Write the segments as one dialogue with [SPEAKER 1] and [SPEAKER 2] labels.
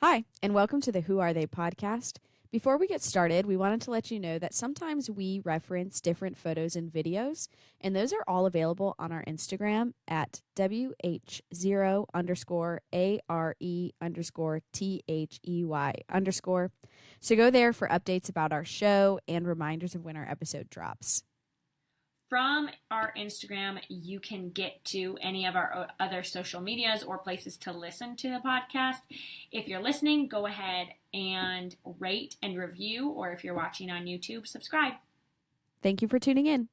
[SPEAKER 1] Hi, and welcome to the Who Are They podcast. Before we get started, we wanted to let you know that sometimes we reference different photos and videos, and those are all available on our Instagram at WH0_ARE_THEY_. So go there for updates about our show and reminders of when our episode drops.
[SPEAKER 2] From our Instagram, you can get to any of our other social medias or places to listen to the podcast. If you're listening, go ahead and rate and review, or if you're watching on YouTube, subscribe.
[SPEAKER 1] Thank you for tuning in.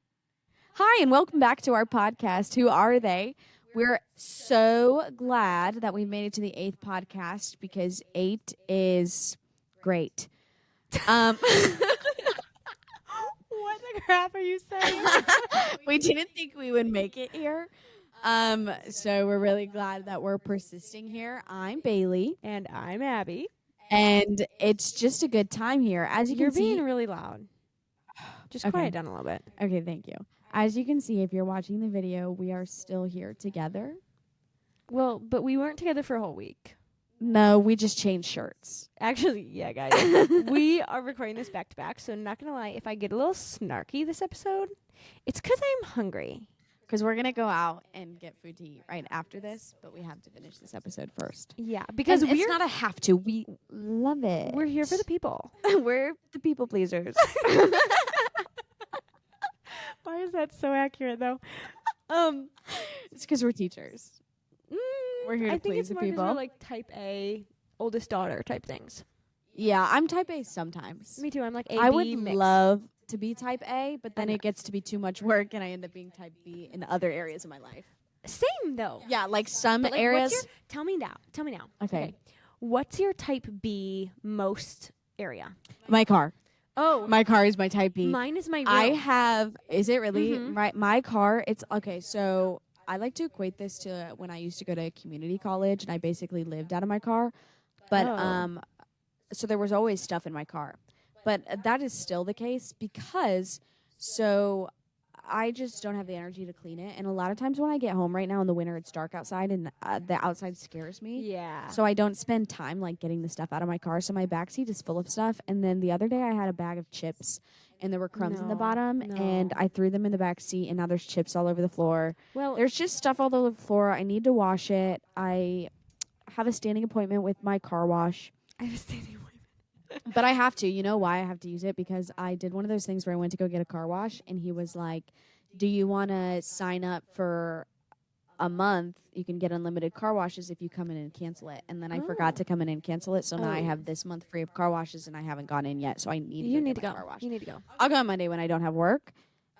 [SPEAKER 1] Hi, and welcome back to our podcast, Who Are They? We're so glad that we made it to the 8th podcast because 8 is great.
[SPEAKER 3] What the crap are you saying?
[SPEAKER 1] We didn't think we would make it here. So we're really glad that we're persisting here. I'm Bailey.
[SPEAKER 3] And I'm Abby.
[SPEAKER 1] And it's just a good time here. As you
[SPEAKER 3] You're
[SPEAKER 1] can see,
[SPEAKER 3] being really loud. Just
[SPEAKER 1] Okay.
[SPEAKER 3] quiet down a little bit.
[SPEAKER 1] Okay, thank you. As you can see, if you're watching the video, we are still here together.
[SPEAKER 3] Well, but we weren't together for a whole week.
[SPEAKER 1] No, we just changed shirts.
[SPEAKER 3] Actually, yeah, guys. We are recording this back to back, so not going to lie, if I get a little snarky this episode, it's because I'm hungry.
[SPEAKER 1] Because we're going to go out and get food to eat right after this, but we have to finish this episode first.
[SPEAKER 3] Yeah, because
[SPEAKER 1] It's not a have to. We love it.
[SPEAKER 3] we're here for the people.
[SPEAKER 1] We're the people pleasers.
[SPEAKER 3] Why is that so accurate, though?
[SPEAKER 1] It's because we're teachers. We're here to
[SPEAKER 3] I think
[SPEAKER 1] please
[SPEAKER 3] it's
[SPEAKER 1] the
[SPEAKER 3] more 'cause
[SPEAKER 1] people.
[SPEAKER 3] we're like type A, oldest daughter type things.
[SPEAKER 1] Yeah, I'm type A sometimes.
[SPEAKER 3] Me too. I'm like A,
[SPEAKER 1] I
[SPEAKER 3] B
[SPEAKER 1] would
[SPEAKER 3] mix.
[SPEAKER 1] love to be type A, but then
[SPEAKER 3] know.
[SPEAKER 1] it gets to be too much work and I end up being type B in other areas of my life.
[SPEAKER 3] Same though.
[SPEAKER 1] Yeah, like some
[SPEAKER 3] But, like,
[SPEAKER 1] areas.
[SPEAKER 3] Tell me now.
[SPEAKER 1] Okay.
[SPEAKER 3] What's your type B most area?
[SPEAKER 1] My car.
[SPEAKER 3] Oh,
[SPEAKER 1] My car is my type B.
[SPEAKER 3] mine is my room.
[SPEAKER 1] I have, is it really?
[SPEAKER 3] Mhm.
[SPEAKER 1] Right. My car, it's, okay, so I like to equate this to when I used to go to community college and I basically lived out of my car. But,
[SPEAKER 3] Oh.
[SPEAKER 1] so there was always stuff in my car. But that is still the case because, so I just don't have the energy to clean it. And a lot of times when I get home right now in the winter, it's dark outside and the outside scares me.
[SPEAKER 3] Yeah.
[SPEAKER 1] So I don't spend time like getting the stuff out of my car. So my backseat is full of stuff. And then the other day I had a bag of chips and there were crumbs in the
[SPEAKER 3] No,
[SPEAKER 1] bottom and
[SPEAKER 3] no.
[SPEAKER 1] I threw them in the back seat and now there's chips all over the floor.
[SPEAKER 3] well,
[SPEAKER 1] There's just stuff all over the floor. I need to wash it. I have a standing appointment with my car wash,
[SPEAKER 3] I have a standing appointment.
[SPEAKER 1] but I have to. You know why I have to use it? Because I did one of those things where I went to go get a car wash and he was like, do you want to sign up for a month? You can get unlimited car washes if you come in and cancel it. And then I forgot
[SPEAKER 3] Oh.
[SPEAKER 1] to come in and cancel it. So now I
[SPEAKER 3] Oh.
[SPEAKER 1] have this month free of car washes and I haven't gone in yet. So I need to
[SPEAKER 3] You
[SPEAKER 1] go
[SPEAKER 3] need
[SPEAKER 1] get
[SPEAKER 3] to
[SPEAKER 1] my
[SPEAKER 3] go.
[SPEAKER 1] car wash.
[SPEAKER 3] You need to go.
[SPEAKER 1] I'll go on Monday when I don't have work.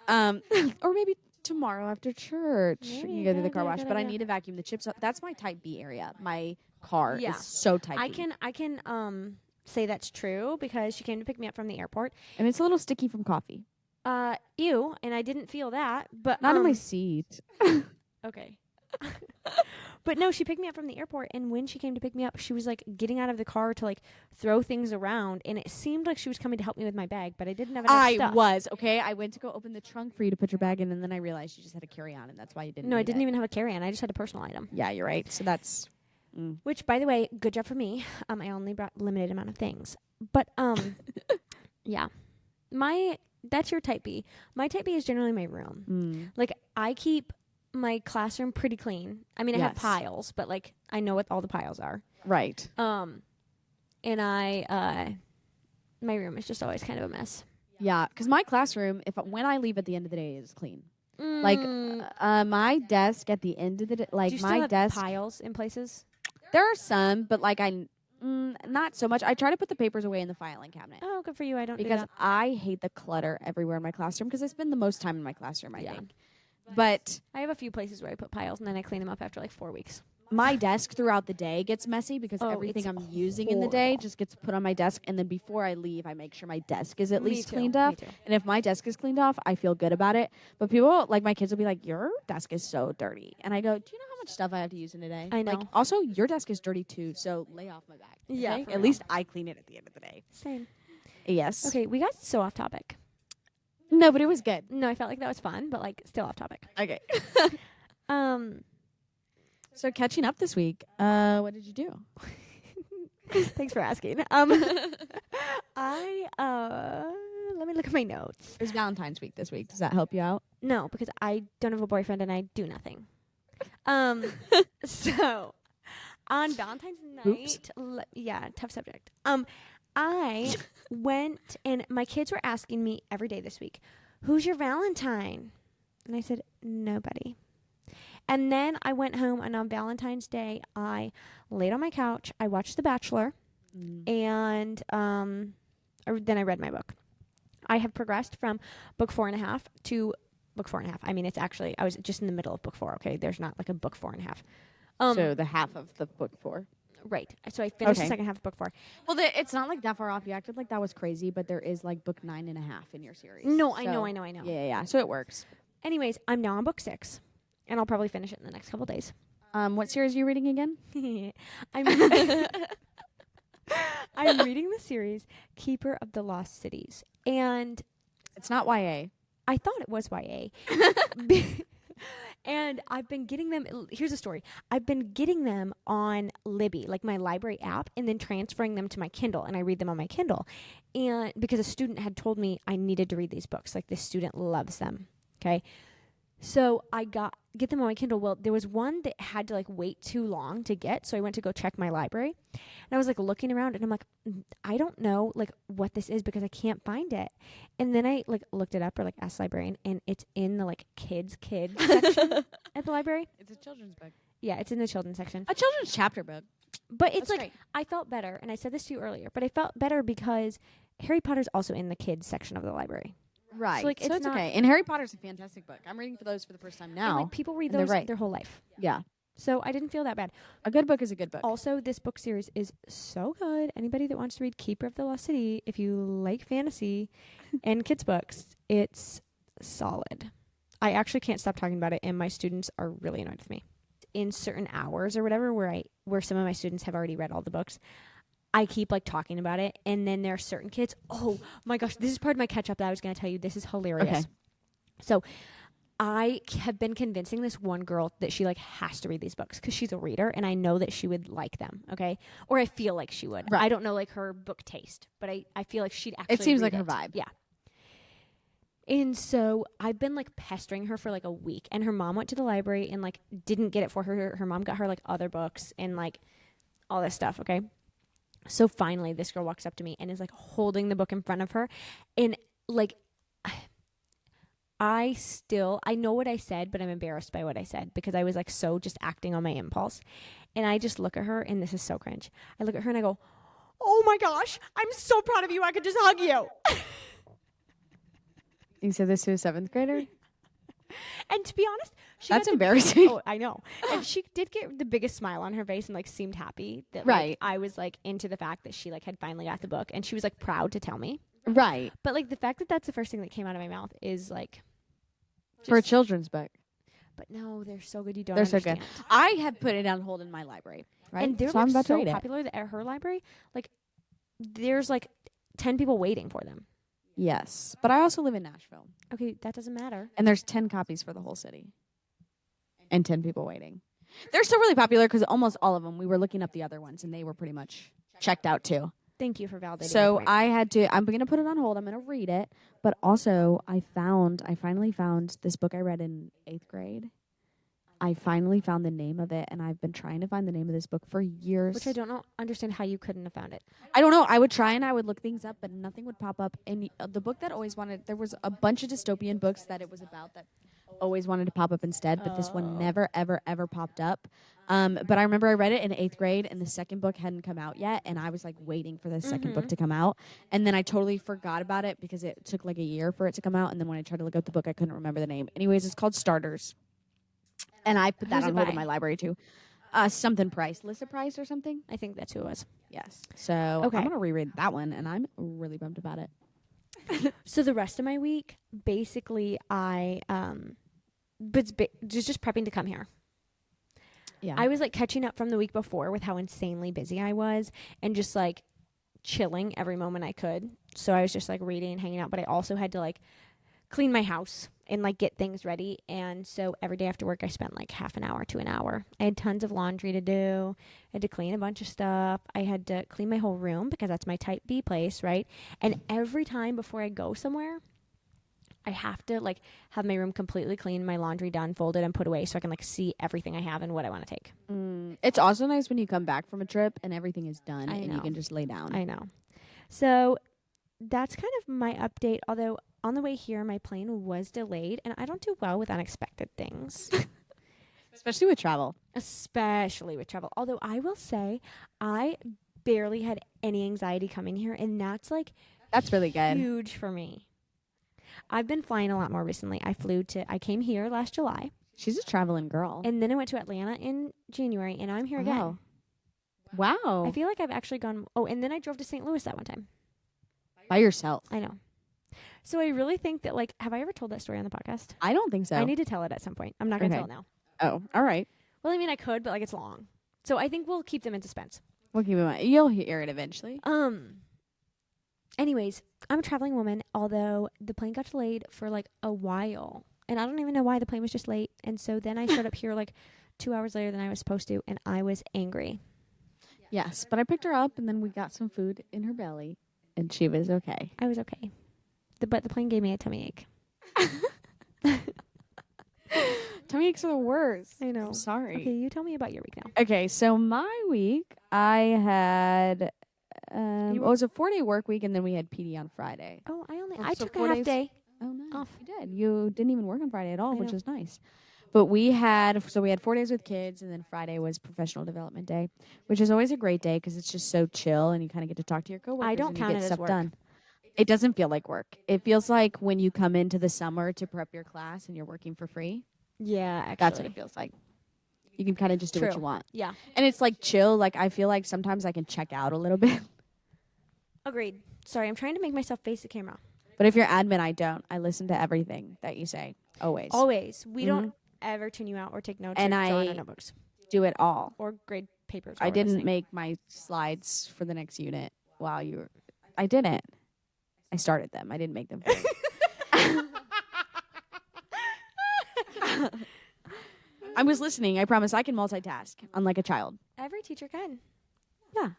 [SPEAKER 1] Or maybe tomorrow after church.
[SPEAKER 3] Maybe,
[SPEAKER 1] You go through the
[SPEAKER 3] good
[SPEAKER 1] car
[SPEAKER 3] idea,
[SPEAKER 1] wash.
[SPEAKER 3] good
[SPEAKER 1] But I
[SPEAKER 3] idea.
[SPEAKER 1] need to vacuum the chips up. That's my type B area. My car
[SPEAKER 3] Yeah.
[SPEAKER 1] is so type
[SPEAKER 3] I
[SPEAKER 1] B.
[SPEAKER 3] can say that's true because she came to pick me up from the airport.
[SPEAKER 1] And it's a little sticky from coffee.
[SPEAKER 3] Ew, and I didn't feel that, but
[SPEAKER 1] Not in my seat.
[SPEAKER 3] okay. But no, she picked me up from the airport, and when she came to pick me up, she was like getting out of the car to like throw things around, and it seemed like she was coming to help me with my bag, but I didn't have enough
[SPEAKER 1] I
[SPEAKER 3] stuff.
[SPEAKER 1] was, okay? I went to go open the trunk for you to put your bag in, and then I realized you just had a carry-on, and that's why you didn't
[SPEAKER 3] No, I
[SPEAKER 1] need
[SPEAKER 3] didn't
[SPEAKER 1] it.
[SPEAKER 3] even have a carry-on. I just had a personal item.
[SPEAKER 1] Yeah, you're right. So that's...
[SPEAKER 3] Which, by the way, good job for me. I only brought limited amount of things, but yeah, that's your type B. My type B is generally my room. Like I keep my classroom pretty clean. I mean, I have
[SPEAKER 1] Yes.
[SPEAKER 3] piles, but like I know what all the piles are.
[SPEAKER 1] Right.
[SPEAKER 3] And my room is just always kind of a mess.
[SPEAKER 1] Yeah, because my classroom, when I leave at the end of the day, is clean.
[SPEAKER 3] Mm.
[SPEAKER 1] Like, my desk at the end of the day, like
[SPEAKER 3] Do you still
[SPEAKER 1] my
[SPEAKER 3] have
[SPEAKER 1] desk,
[SPEAKER 3] piles in places?
[SPEAKER 1] there are some, but like not so much. I try to put the papers away in the filing cabinet
[SPEAKER 3] Oh, good for you. I don't
[SPEAKER 1] because
[SPEAKER 3] do that.
[SPEAKER 1] I hate the clutter everywhere in my classroom because I spend the most time in my classroom, I
[SPEAKER 3] Yeah.
[SPEAKER 1] think. But
[SPEAKER 3] I have a few places where I put piles and then I clean them up after like 4 weeks.
[SPEAKER 1] my desk throughout the day gets messy because
[SPEAKER 3] Oh,
[SPEAKER 1] everything
[SPEAKER 3] it's
[SPEAKER 1] I'm using in the day
[SPEAKER 3] horrible.
[SPEAKER 1] just gets put on my desk. And then before I leave, I make sure my desk is at
[SPEAKER 3] Me
[SPEAKER 1] least
[SPEAKER 3] too,
[SPEAKER 1] cleaned
[SPEAKER 3] me
[SPEAKER 1] up.
[SPEAKER 3] too.
[SPEAKER 1] And if my desk is cleaned off, I feel good about it. But people, like my kids will be like, your desk is so dirty. And I go, do you know how much stuff I have to use in a day?
[SPEAKER 3] I know.
[SPEAKER 1] Like, also, your desk is dirty too. So lay off my back.
[SPEAKER 3] Yeah,
[SPEAKER 1] okay?
[SPEAKER 3] for
[SPEAKER 1] At
[SPEAKER 3] real.
[SPEAKER 1] least I clean it at the end of the day.
[SPEAKER 3] Same.
[SPEAKER 1] Yes.
[SPEAKER 3] Okay, we got so off topic.
[SPEAKER 1] No, but it was good.
[SPEAKER 3] No, I felt like that was fun, but like still off topic.
[SPEAKER 1] Okay.
[SPEAKER 3] Um,
[SPEAKER 1] So catching up this week, what did you do?
[SPEAKER 3] thanks for asking. I let me look at my notes.
[SPEAKER 1] It was Valentine's week this week. Does that help you out?
[SPEAKER 3] No, because I don't have a boyfriend and I do nothing. So on Valentine's night, yeah, tough subject. I went and my kids were asking me every day this week, "Who's your Valentine?" And I said, "Nobody." And then I went home, and on Valentine's Day, I laid on my couch. I watched The Bachelor, and then I read my book. I have progressed from book 4.5 to book 4.5. I mean, it's actually, I was just in the middle of book 4, okay? There's not like a book 4.5.
[SPEAKER 1] So the half of the book 4.
[SPEAKER 3] Right. So I finished the
[SPEAKER 1] Okay.
[SPEAKER 3] second half of book 4.
[SPEAKER 1] Well, it's not like that far off. You acted like that was crazy, but there is like book 9.5 in your series.
[SPEAKER 3] No, I
[SPEAKER 1] So-
[SPEAKER 3] know.
[SPEAKER 1] Yeah. So it works.
[SPEAKER 3] Anyways, I'm now on book 6, and I'll probably finish it in the next couple days.
[SPEAKER 1] What series are you reading again?
[SPEAKER 3] I'm I'm reading the series Keeper of the Lost Cities, and
[SPEAKER 1] It's not YA.
[SPEAKER 3] I thought it was YA. And I've been getting them. Here's a story. I've been getting them on Libby, like my library app, and then transferring them to my Kindle, and I read them on my Kindle. And because a student had told me I needed to read these books, like this student loves them. Okay. So I get them on my Kindle. Well, there was one that had to like wait too long to get. So I went to go check my library, and I was like looking around, and I'm like, I don't know like what this is because I can't find it. And then I like looked it up or like asked the librarian, and it's in the like kids section at the library.
[SPEAKER 1] It's a children's book.
[SPEAKER 3] Yeah, it's in the children's section.
[SPEAKER 1] A children's chapter book.
[SPEAKER 3] But it's
[SPEAKER 1] That's
[SPEAKER 3] like
[SPEAKER 1] great.
[SPEAKER 3] I felt better, and I said this to you earlier, but I felt better because Harry Potter's also in the kids section of the library.
[SPEAKER 1] Right.
[SPEAKER 3] So, like,
[SPEAKER 1] so
[SPEAKER 3] it's
[SPEAKER 1] it's
[SPEAKER 3] not-
[SPEAKER 1] okay. And Harry Potter's a fantastic book. I'm reading for those for the first time
[SPEAKER 3] And
[SPEAKER 1] now.
[SPEAKER 3] like people read
[SPEAKER 1] and they're
[SPEAKER 3] those
[SPEAKER 1] right.
[SPEAKER 3] their whole life.
[SPEAKER 1] Yeah.
[SPEAKER 3] So I didn't feel that bad.
[SPEAKER 1] A good book is a good book.
[SPEAKER 3] Also, this book series is so good. Anybody that wants to read Keeper of the Lost City, if you like fantasy and kids books, it's solid. I actually can't stop talking about it, and my students are really annoyed with me. In certain hours or whatever, where some of my students have already read all the books, I keep like talking about it, and then there are certain kids. Oh my gosh, this is part of my catch up that I was going to tell you. This is hilarious.
[SPEAKER 1] Okay.
[SPEAKER 3] So I have been convincing this one girl that she like has to read these books because she's a reader, and I know that she would like them. Okay, or I feel like she would.
[SPEAKER 1] Right.
[SPEAKER 3] I don't know like her book taste, but I feel like she'd actually.
[SPEAKER 1] It seems
[SPEAKER 3] read
[SPEAKER 1] like her vibe.
[SPEAKER 3] Yeah. And so I've been like pestering her for like a week, and her mom went to the library and like didn't get it for her. Her mom got her like other books and like all this stuff. Okay. So finally, this girl walks up to me and is like holding the book in front of her, and like. I know what I said, but I'm embarrassed by what I said because I was like so just acting on my impulse. And I just look at her, and this is so cringe. I look at her and I go, "Oh my gosh, I'm so proud of you. I could just hug you."
[SPEAKER 1] You said this to a 7th grader?
[SPEAKER 3] And to be honest,
[SPEAKER 1] That's
[SPEAKER 3] got the-
[SPEAKER 1] embarrassing.
[SPEAKER 3] Oh, I know. And she did get the biggest smile on her face and like seemed happy that like,
[SPEAKER 1] Right.
[SPEAKER 3] I was like into the fact that she like had finally got the book, and she was like proud to tell me.
[SPEAKER 1] Right.
[SPEAKER 3] But like the fact that that's the first thing that came out of my mouth is like,
[SPEAKER 1] For a
[SPEAKER 3] just-
[SPEAKER 1] children's book.
[SPEAKER 3] but no, they're so good. You don't
[SPEAKER 1] They're so good.
[SPEAKER 3] understand.
[SPEAKER 1] I have put it on hold in my library. Right.
[SPEAKER 3] And they're
[SPEAKER 1] so I'm
[SPEAKER 3] like
[SPEAKER 1] about to
[SPEAKER 3] so
[SPEAKER 1] read it.
[SPEAKER 3] popular that at her library, like there's like 10 people waiting for them.
[SPEAKER 1] Yes. But I also live in Nashville.
[SPEAKER 3] Okay, that doesn't matter.
[SPEAKER 1] And there's 10 copies for the whole city. And 10 people waiting. They're still really popular because almost all of them, we were looking up the other ones, and they were pretty much checked out too.
[SPEAKER 3] Thank you for validating.
[SPEAKER 1] So
[SPEAKER 3] my point.
[SPEAKER 1] I'm going to put it on hold. I'm going to read it. But also, I finally found this book I read in 8th grade. I finally found the name of it, and I've been trying to find the name of this book for years.
[SPEAKER 3] Which I don't know, understand how you couldn't have found it.
[SPEAKER 1] I don't know. I would try and I would look things up, but nothing would pop up. And the book that always wanted, there was a bunch of dystopian books that it was about that always wanted to pop up instead, but this one never, ever, ever popped up. But I remember I read it in 8th grade, and the second book hadn't come out yet, and I was like waiting for the second book to come out. And then I totally forgot about it because it took like a year for it to come out. And then when I tried to look up the book, I couldn't remember the name. Anyways, it's called Starters. And I put that
[SPEAKER 3] Who's
[SPEAKER 1] on
[SPEAKER 3] it
[SPEAKER 1] hold in
[SPEAKER 3] by?
[SPEAKER 1] my library too. Something Price. Lissa Price or something?
[SPEAKER 3] I think that's who it was.
[SPEAKER 1] Yes. So
[SPEAKER 3] Okay.
[SPEAKER 1] I'm going to reread that one, and I'm really bummed about it.
[SPEAKER 3] So the rest of my week, basically, but just prepping to come here.
[SPEAKER 1] Yeah.
[SPEAKER 3] I was like catching up from the week before with how insanely busy I was, and just like chilling every moment I could. So I was just like reading and hanging out, but I also had to like clean my house and like get things ready. And so every day after work, I spent like half an hour to an hour. I had tons of laundry to do. I had to clean a bunch of stuff. I had to clean my whole room because that's my type B place, right? And every time before I go somewhere, I have to like have my room completely clean, my laundry done, folded, and put away so I can like see everything I have and what I want to take.
[SPEAKER 1] It's also nice when you come back from a trip and everything is done
[SPEAKER 3] I
[SPEAKER 1] and you
[SPEAKER 3] know.
[SPEAKER 1] can just lay down.
[SPEAKER 3] I know. So that's kind of my update. Although on the way here, my plane was delayed, and I don't do well with unexpected things,
[SPEAKER 1] Especially with travel.
[SPEAKER 3] especially with travel. Although I will say, I barely had any anxiety coming here, and that's like
[SPEAKER 1] That's really good.
[SPEAKER 3] huge for me. I've been flying a lot more recently. I came here last July,
[SPEAKER 1] She's a traveling girl.
[SPEAKER 3] and then I went to Atlanta in January, and I'm here again.
[SPEAKER 1] Wow.
[SPEAKER 3] I feel like I've actually gone. Oh, and then I drove to St. Louis that one time.
[SPEAKER 1] By yourself.
[SPEAKER 3] I know. So I really think that, like, have I ever told that story on the podcast?
[SPEAKER 1] I don't think so.
[SPEAKER 3] I need to tell it at some point. I'm not going to
[SPEAKER 1] Okay.
[SPEAKER 3] tell it now.
[SPEAKER 1] Oh, all right.
[SPEAKER 3] Well, I mean, I could, but like it's long. So I think we'll keep them in suspense.
[SPEAKER 1] We'll keep in mind. You'll hear it eventually.
[SPEAKER 3] Anyways, I'm a traveling woman, although the plane got delayed for like a while. And I don't even know why. The plane was just late. And so then I showed up here like 2 hours later than I was supposed to, and I was angry.
[SPEAKER 1] Yes, but I picked her up and then we got some food in her belly and she was okay.
[SPEAKER 3] I was okay. But the plane gave me a tummy ache.
[SPEAKER 1] Tummy aches are the worst.
[SPEAKER 3] I know.
[SPEAKER 1] I'm sorry.
[SPEAKER 3] Okay, you tell me about your week now.
[SPEAKER 1] Okay, so my week, I had, it was a 4-day work week, and then we had PD on Friday.
[SPEAKER 3] Oh,
[SPEAKER 1] Oh,
[SPEAKER 3] I
[SPEAKER 1] so
[SPEAKER 3] took a
[SPEAKER 1] 4
[SPEAKER 3] half
[SPEAKER 1] days?
[SPEAKER 3] day.
[SPEAKER 1] Oh, nice.
[SPEAKER 3] Off.
[SPEAKER 1] You did. You didn't even work on Friday at all,
[SPEAKER 3] I
[SPEAKER 1] which
[SPEAKER 3] know.
[SPEAKER 1] is nice. But we had 4 days with kids, and then Friday was professional development day, which is always a great day because it's just so chill, and you kind of get to talk to your coworkers.
[SPEAKER 3] I don't
[SPEAKER 1] and
[SPEAKER 3] count
[SPEAKER 1] you
[SPEAKER 3] it
[SPEAKER 1] get
[SPEAKER 3] as
[SPEAKER 1] stuff
[SPEAKER 3] work.
[SPEAKER 1] done. It doesn't feel like work. It feels like when you come into the summer to prep your class and you're working for free.
[SPEAKER 3] Yeah, actually.
[SPEAKER 1] That's what it feels like. You can kind of just do what
[SPEAKER 3] True.
[SPEAKER 1] you want.
[SPEAKER 3] Yeah.
[SPEAKER 1] And it's like chill. Like I feel like sometimes I can check out a little bit.
[SPEAKER 3] Agreed. Sorry, I'm trying to make myself face the camera.
[SPEAKER 1] But if you're admin, I don't. I listen to everything that you say. Always.
[SPEAKER 3] Always. We don't ever tune you out or take notes
[SPEAKER 1] And
[SPEAKER 3] or draw in
[SPEAKER 1] I-
[SPEAKER 3] our notebooks
[SPEAKER 1] Do it all.
[SPEAKER 3] or grade papers.
[SPEAKER 1] I
[SPEAKER 3] while we're
[SPEAKER 1] didn't
[SPEAKER 3] listening.
[SPEAKER 1] make my slides for the next unit while you were. I didn't. I started them. I didn't make them. For you. I was listening. I promise. I can multitask, unlike a child.
[SPEAKER 3] Every teacher can.
[SPEAKER 1] Yeah.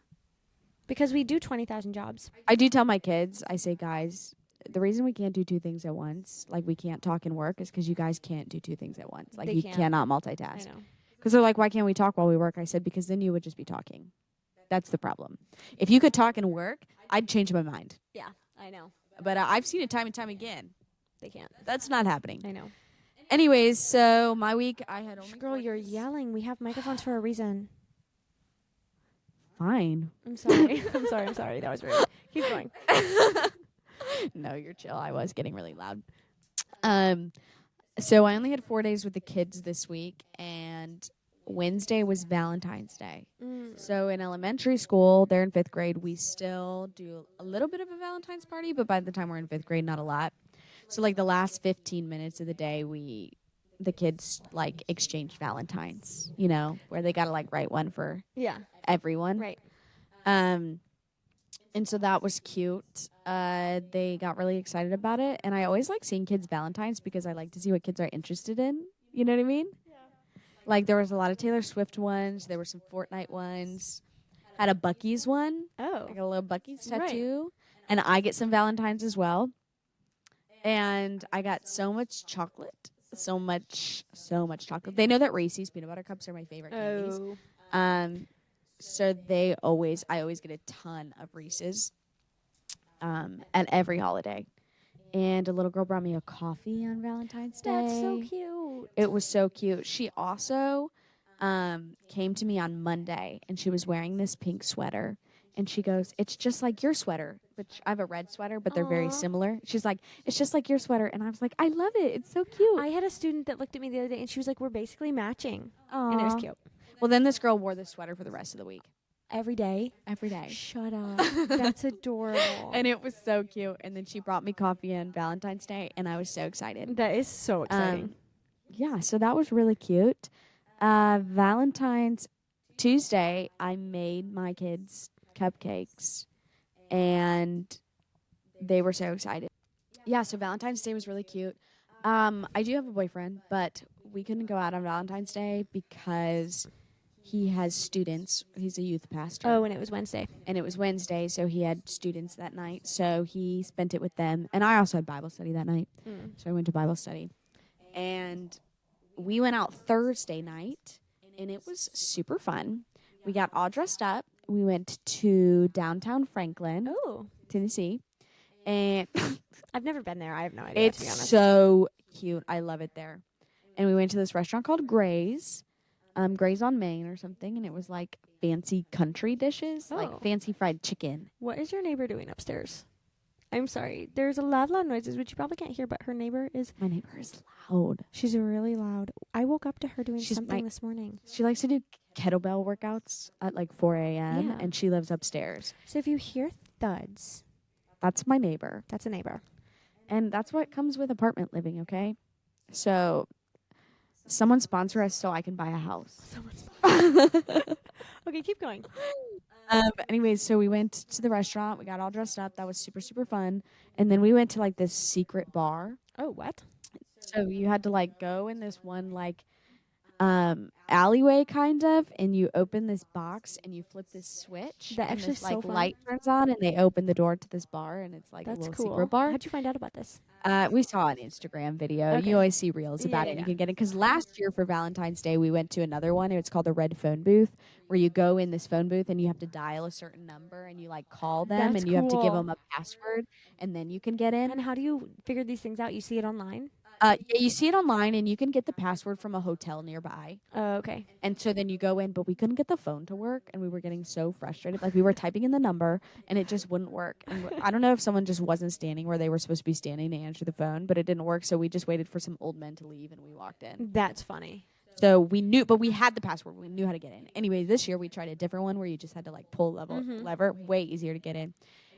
[SPEAKER 3] Because we do 20,000 jobs.
[SPEAKER 1] I do tell my kids. I say, guys, the reason we can't do two things at once, like we can't talk and work, is because you guys can't do two things at once. Like
[SPEAKER 3] They
[SPEAKER 1] you
[SPEAKER 3] can't.
[SPEAKER 1] cannot
[SPEAKER 3] I
[SPEAKER 1] multitask.
[SPEAKER 3] know.
[SPEAKER 1] Because they're like, why can't we talk while we work? I said, because then you would just be talking. That's the problem. If you could talk and work, I'd change my mind.
[SPEAKER 3] Yeah, I know.
[SPEAKER 1] But I've seen it time and time again.
[SPEAKER 3] They can't.
[SPEAKER 1] That's not happening.
[SPEAKER 3] I know.
[SPEAKER 1] Anyways, so my week, I had only.
[SPEAKER 3] Girl, you're yelling. We have microphones for a reason.
[SPEAKER 1] Fine.
[SPEAKER 3] I'm sorry. I'm sorry. That was rude. Keep going.
[SPEAKER 1] No, you're chill. I was getting really loud. So I only had 4 days with the kids this week, and Wednesday was Valentine's Day. So in elementary school, they're in 5th grade, we still do a little bit of a Valentine's party, but by the time we're in 5th grade, not a lot. So like the last 15 minutes of the day, the kids like exchange Valentines, you know, where they got to like write one for
[SPEAKER 3] Yeah.
[SPEAKER 1] everyone.
[SPEAKER 3] Right.
[SPEAKER 1] And so that was cute. They got really excited about it. And I always like seeing kids' Valentines because I like to see what kids are interested in. You know what I mean? Yeah. Like there was a lot of Taylor Swift ones. There were some Fortnite ones. Had a Bucky's one.
[SPEAKER 3] Oh.
[SPEAKER 1] I got a little Bucky's
[SPEAKER 3] Right.
[SPEAKER 1] tattoo. And I get some Valentines as well. And I got so much chocolate. So much chocolate. They know that Reese's peanut butter cups are my favorite candies.
[SPEAKER 3] Oh.
[SPEAKER 1] So I always get a ton of Reese's at every holiday. And a little girl brought me a coffee on Valentine's Day.
[SPEAKER 3] That's so cute.
[SPEAKER 1] It was so cute. She also came to me on Monday, and she was wearing this pink sweater. And she goes, it's just like your sweater. Which I have a red sweater, but they're very
[SPEAKER 3] Aw.
[SPEAKER 1] similar. She's like, it's just like your sweater. And I was like, I love it. It's so cute.
[SPEAKER 3] I had a student that looked at me the other day and she was like, we're basically matching. And it was
[SPEAKER 1] Aw.
[SPEAKER 3] cute.
[SPEAKER 1] Well, then this girl wore this sweater for the rest of the week.
[SPEAKER 3] Every day.
[SPEAKER 1] Every day.
[SPEAKER 3] Shut up. That's adorable.
[SPEAKER 1] And it was so cute. And then she brought me coffee on Valentine's Day, and I was so excited.
[SPEAKER 3] That is so exciting.
[SPEAKER 1] Yeah, so that was really cute. Valentine's Tuesday, I made my kids cupcakes, and they were so excited. Yeah, so Valentine's Day was really cute. I do have a boyfriend, but we couldn't go out on Valentine's Day because he has students. He's a youth pastor.
[SPEAKER 3] Oh, and it was Wednesday.
[SPEAKER 1] And it was Wednesday, so he had students that night. So he spent it with them. And I also had Bible study that night. So I went to Bible study. And we went out Thursday night, and it was super fun. We got all dressed up. We went to downtown Franklin,
[SPEAKER 3] Oh,
[SPEAKER 1] Tennessee. And
[SPEAKER 3] I've never been there. I have no idea, to be
[SPEAKER 1] it's
[SPEAKER 3] honest.
[SPEAKER 1] so cute. I love it there. And we went to this restaurant called Gray's, Gray's on Main or something, and it was like fancy country dishes,
[SPEAKER 3] Oh.
[SPEAKER 1] like fancy fried chicken.
[SPEAKER 3] What is your neighbor doing upstairs? I'm sorry. There's a lot of noises, which you probably can't hear, but her neighbor is...
[SPEAKER 1] My neighbor is loud.
[SPEAKER 3] She's really loud. I woke up to her doing
[SPEAKER 1] She's
[SPEAKER 3] something
[SPEAKER 1] my-
[SPEAKER 3] this morning.
[SPEAKER 1] She likes to do kettlebell workouts at like 4 a.m.,
[SPEAKER 3] Yeah.
[SPEAKER 1] and she lives upstairs.
[SPEAKER 3] So if you hear thuds,
[SPEAKER 1] That's my neighbor.
[SPEAKER 3] that's a neighbor.
[SPEAKER 1] And that's what comes with apartment living, okay? So someone sponsor us so I can buy a house.
[SPEAKER 3] Okay, keep going.
[SPEAKER 1] Anyways, so we went to the restaurant. We got all dressed up. That was super, super fun. And then we went to like this secret bar.
[SPEAKER 3] Oh, what?
[SPEAKER 1] So you had to like go in this one like alleyway kind of, and you open this box and you flip this switch.
[SPEAKER 3] That
[SPEAKER 1] and
[SPEAKER 3] actually
[SPEAKER 1] this,
[SPEAKER 3] is so
[SPEAKER 1] like
[SPEAKER 3] fun.
[SPEAKER 1] light turns on and they open the door to this bar, and it's like
[SPEAKER 3] That's
[SPEAKER 1] a little
[SPEAKER 3] cool.
[SPEAKER 1] secret bar.
[SPEAKER 3] How'd you find out about this?
[SPEAKER 1] We saw an Instagram video.
[SPEAKER 3] Okay.
[SPEAKER 1] You always see reels about
[SPEAKER 3] Yeah,
[SPEAKER 1] it.
[SPEAKER 3] yeah,
[SPEAKER 1] You can get it because last year for Valentine's Day we went to another one. It's called the Red Phone Booth, where you go in this phone booth and you have to dial a certain number and you like call them
[SPEAKER 3] That's
[SPEAKER 1] and you have to give
[SPEAKER 3] cool.
[SPEAKER 1] them a password and then you can get in.
[SPEAKER 3] And how do you figure these things out? You see it online?
[SPEAKER 1] Yeah, you see it online and you can get the password from a hotel nearby.
[SPEAKER 3] Oh, okay.
[SPEAKER 1] And so then you go in, but we couldn't get the phone to work, and we were getting so frustrated. Like we were typing in the number, and it just wouldn't work. And I don't know if someone just wasn't standing where they were supposed to be standing to answer the phone, but it didn't work. So we just waited for some old men to leave, and we walked in.
[SPEAKER 3] That's funny.
[SPEAKER 1] So we knew, but we had the password. We knew how to get in. Anyway, this year we tried a different one where you just had to like pull lever, way easier to get in,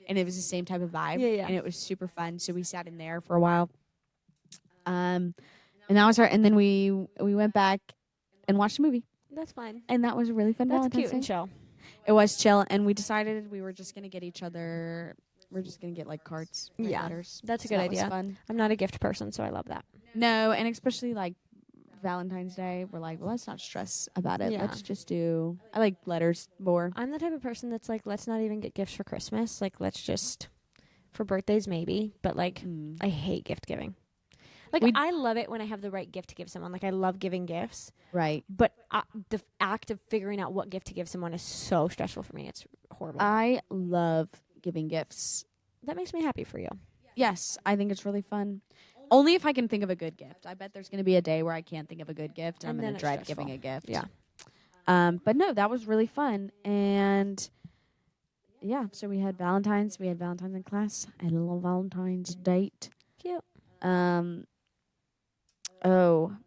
[SPEAKER 1] and it was the same type of vibe.
[SPEAKER 3] Yeah, yeah.
[SPEAKER 1] And it was super fun. So we sat in there for a while. And that was our. And then we went back and watched a movie.
[SPEAKER 3] That's fine.
[SPEAKER 1] And that was a really fun
[SPEAKER 3] That's
[SPEAKER 1] Valentine's
[SPEAKER 3] cute and
[SPEAKER 1] Day.
[SPEAKER 3] chill.
[SPEAKER 1] It was chill, and we decided we were just gonna get each other. We're just gonna get like cards, write
[SPEAKER 3] Yeah,
[SPEAKER 1] letters.
[SPEAKER 3] that's a
[SPEAKER 1] So
[SPEAKER 3] good
[SPEAKER 1] that was
[SPEAKER 3] idea.
[SPEAKER 1] fun.
[SPEAKER 3] I'm not a gift person, so I love that.
[SPEAKER 1] No, and especially like Valentine's Day, we're like, well, let's not stress about it.
[SPEAKER 3] Yeah.
[SPEAKER 1] Let's just do. I like letters more.
[SPEAKER 3] I'm the type of person that's like, let's not even get gifts for Christmas. Like, let's just for birthdays maybe, but like, I hate gift giving. Like,
[SPEAKER 1] We-
[SPEAKER 3] I love it when I have the right gift to give someone. Like, I love giving gifts,
[SPEAKER 1] Right.
[SPEAKER 3] but the act of figuring out what gift to give someone is so stressful for me. It's horrible.
[SPEAKER 1] I love giving gifts.
[SPEAKER 3] That makes me happy for you.
[SPEAKER 1] Yes, I think it's really fun. Only if I can think of a good gift. I bet there's going to be a day where I can't think of a good gift, and
[SPEAKER 3] And
[SPEAKER 1] I'm going
[SPEAKER 3] then
[SPEAKER 1] to
[SPEAKER 3] it's
[SPEAKER 1] dread giving a gift.
[SPEAKER 3] Yeah.
[SPEAKER 1] But no, that was really fun. And yeah, so we had Valentine's in class. I had a little Valentine's date.
[SPEAKER 3] Cute.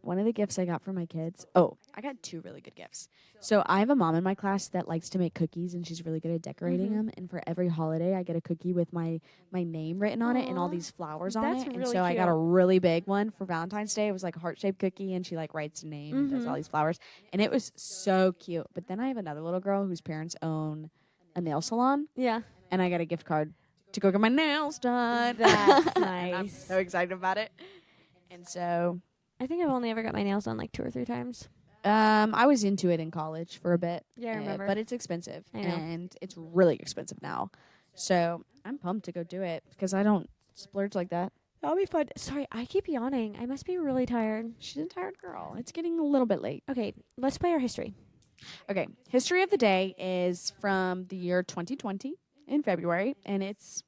[SPEAKER 1] One of the gifts I got for my kids. Oh, I got two really good gifts. So I have a mom in my class that likes to make cookies, and she's really good at decorating them. And for every holiday, I get a cookie with my name written on it and all
[SPEAKER 3] Aw,
[SPEAKER 1] these flowers on
[SPEAKER 3] that's
[SPEAKER 1] it. And
[SPEAKER 3] really
[SPEAKER 1] so I got a
[SPEAKER 3] cute.
[SPEAKER 1] really big one for Valentine's Day. It was like a heart-shaped cookie, and she like writes her name and does all these flowers, and it was so cute. But then I have another little girl whose parents own a nail salon,
[SPEAKER 3] Yeah.
[SPEAKER 1] and I got a gift card to go get my nails done.
[SPEAKER 3] That's
[SPEAKER 1] And I'm
[SPEAKER 3] nice.
[SPEAKER 1] so excited about it. And so
[SPEAKER 3] I think I've only ever got my nails done like 2 or 3 times.
[SPEAKER 1] I was into it in college for a bit.
[SPEAKER 3] Yeah, I remember.
[SPEAKER 1] But it's expensive.
[SPEAKER 3] I know.
[SPEAKER 1] And it's really expensive now. So I'm pumped to go do it because I don't splurge like that.
[SPEAKER 3] That'll be fun. Sorry, I keep yawning. I must be really tired.
[SPEAKER 1] She's a tired girl. It's getting a little bit late.
[SPEAKER 3] Okay, let's play our history.
[SPEAKER 1] Okay. History of the day is from the year 2020 in February. And it's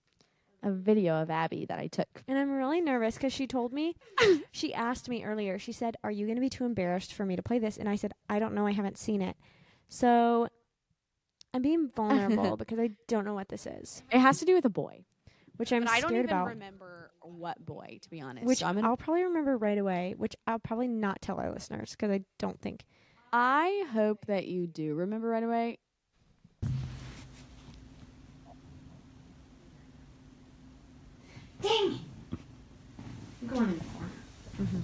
[SPEAKER 1] a video of Abby that I took.
[SPEAKER 3] And I'm really nervous because she told me, she asked me earlier, she said, are you going to be too embarrassed for me to play this? And I said, I don't know. I haven't seen it. So I'm being vulnerable because I don't know what this is,
[SPEAKER 1] It has to do with a boy.
[SPEAKER 3] which I'm
[SPEAKER 1] But I don't
[SPEAKER 3] scared
[SPEAKER 1] even
[SPEAKER 3] about.
[SPEAKER 1] remember what boy, to be honest.
[SPEAKER 3] Which
[SPEAKER 1] So I'm gonna,
[SPEAKER 3] I'll probably remember right away, which I'll probably not tell our listeners because I don't think.
[SPEAKER 1] I hope that you do remember right away.
[SPEAKER 2] Dang it. I'm going in the corner.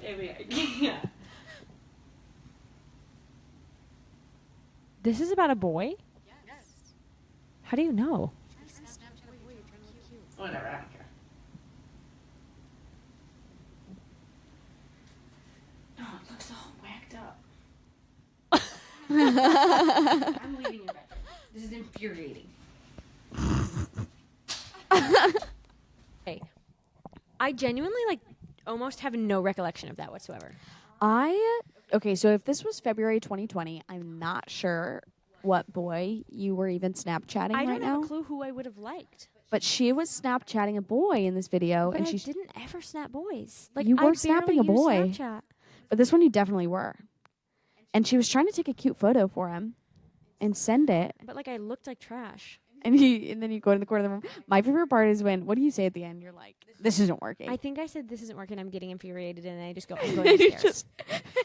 [SPEAKER 2] Yeah.
[SPEAKER 3] This is about a boy?
[SPEAKER 1] Yes.
[SPEAKER 3] How do you know?
[SPEAKER 2] Whatever, I don't care. No, it looks all whacked up. I'm leaving your bedroom. This is infuriating.
[SPEAKER 3] Hey, I genuinely almost have no recollection of that whatsoever.
[SPEAKER 1] Okay, so if this was February 2020, I'm not sure what boy you were even Snapchatting
[SPEAKER 3] I
[SPEAKER 1] right
[SPEAKER 3] don't have
[SPEAKER 1] now.
[SPEAKER 3] a clue who I would have liked.
[SPEAKER 1] But she was Snapchatting a boy in this video,
[SPEAKER 3] But
[SPEAKER 1] and
[SPEAKER 3] I
[SPEAKER 1] she.
[SPEAKER 3] didn't ever snap boys.
[SPEAKER 1] You were
[SPEAKER 3] I
[SPEAKER 1] snapping a
[SPEAKER 3] barely use
[SPEAKER 1] boy.
[SPEAKER 3] Snapchat.
[SPEAKER 1] But this one you definitely were. And she was trying to take a cute photo for him, and send it.
[SPEAKER 3] But I looked like trash.
[SPEAKER 1] And then you go to the corner of the room. My favorite part is when, what do you say at the end? You're like, this isn't working.
[SPEAKER 3] I think I said this isn't working. I'm getting infuriated, and then I just go. I'm
[SPEAKER 1] And
[SPEAKER 3] going
[SPEAKER 1] you
[SPEAKER 3] upstairs.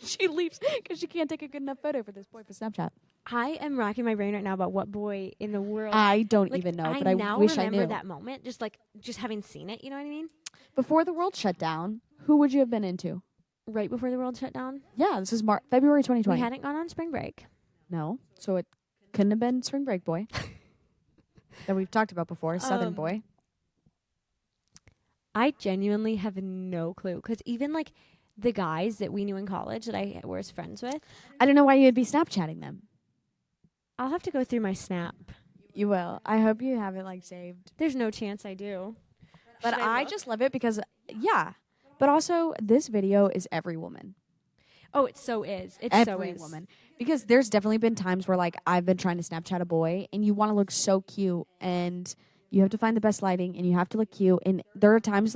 [SPEAKER 1] she leaves because she can't take a good enough photo for this boy for Snapchat.
[SPEAKER 3] I am racking my brain right now about what boy in the world.
[SPEAKER 1] I don't even know, but I
[SPEAKER 3] now
[SPEAKER 1] wish I
[SPEAKER 3] remember
[SPEAKER 1] knew.
[SPEAKER 3] that moment, just having seen it. You know what I mean?
[SPEAKER 1] Before the world shut down, who would you have been into?
[SPEAKER 3] Right before the world shut down,
[SPEAKER 1] Yeah, this is February 2020.
[SPEAKER 3] we hadn't gone on spring break.
[SPEAKER 1] No, so it couldn't have been Spring Break Boy that we've talked about before, Southern Boy.
[SPEAKER 3] I genuinely have no clue because even the guys that we knew in college that I was friends with,
[SPEAKER 1] I don't know why you'd be Snapchatting them.
[SPEAKER 3] I'll have to go through my snap.
[SPEAKER 1] You will. I hope you have it saved.
[SPEAKER 3] There's no chance I do.
[SPEAKER 1] But
[SPEAKER 3] Should
[SPEAKER 1] I
[SPEAKER 3] look?
[SPEAKER 1] just love it because, yeah. But also, this video is every woman.
[SPEAKER 3] Oh, it so is. It so
[SPEAKER 1] Every
[SPEAKER 3] is.
[SPEAKER 1] woman. Because there's definitely been times where I've been trying to Snapchat a boy and you want to look so cute and you have to find the best lighting and you have to look cute. And there are times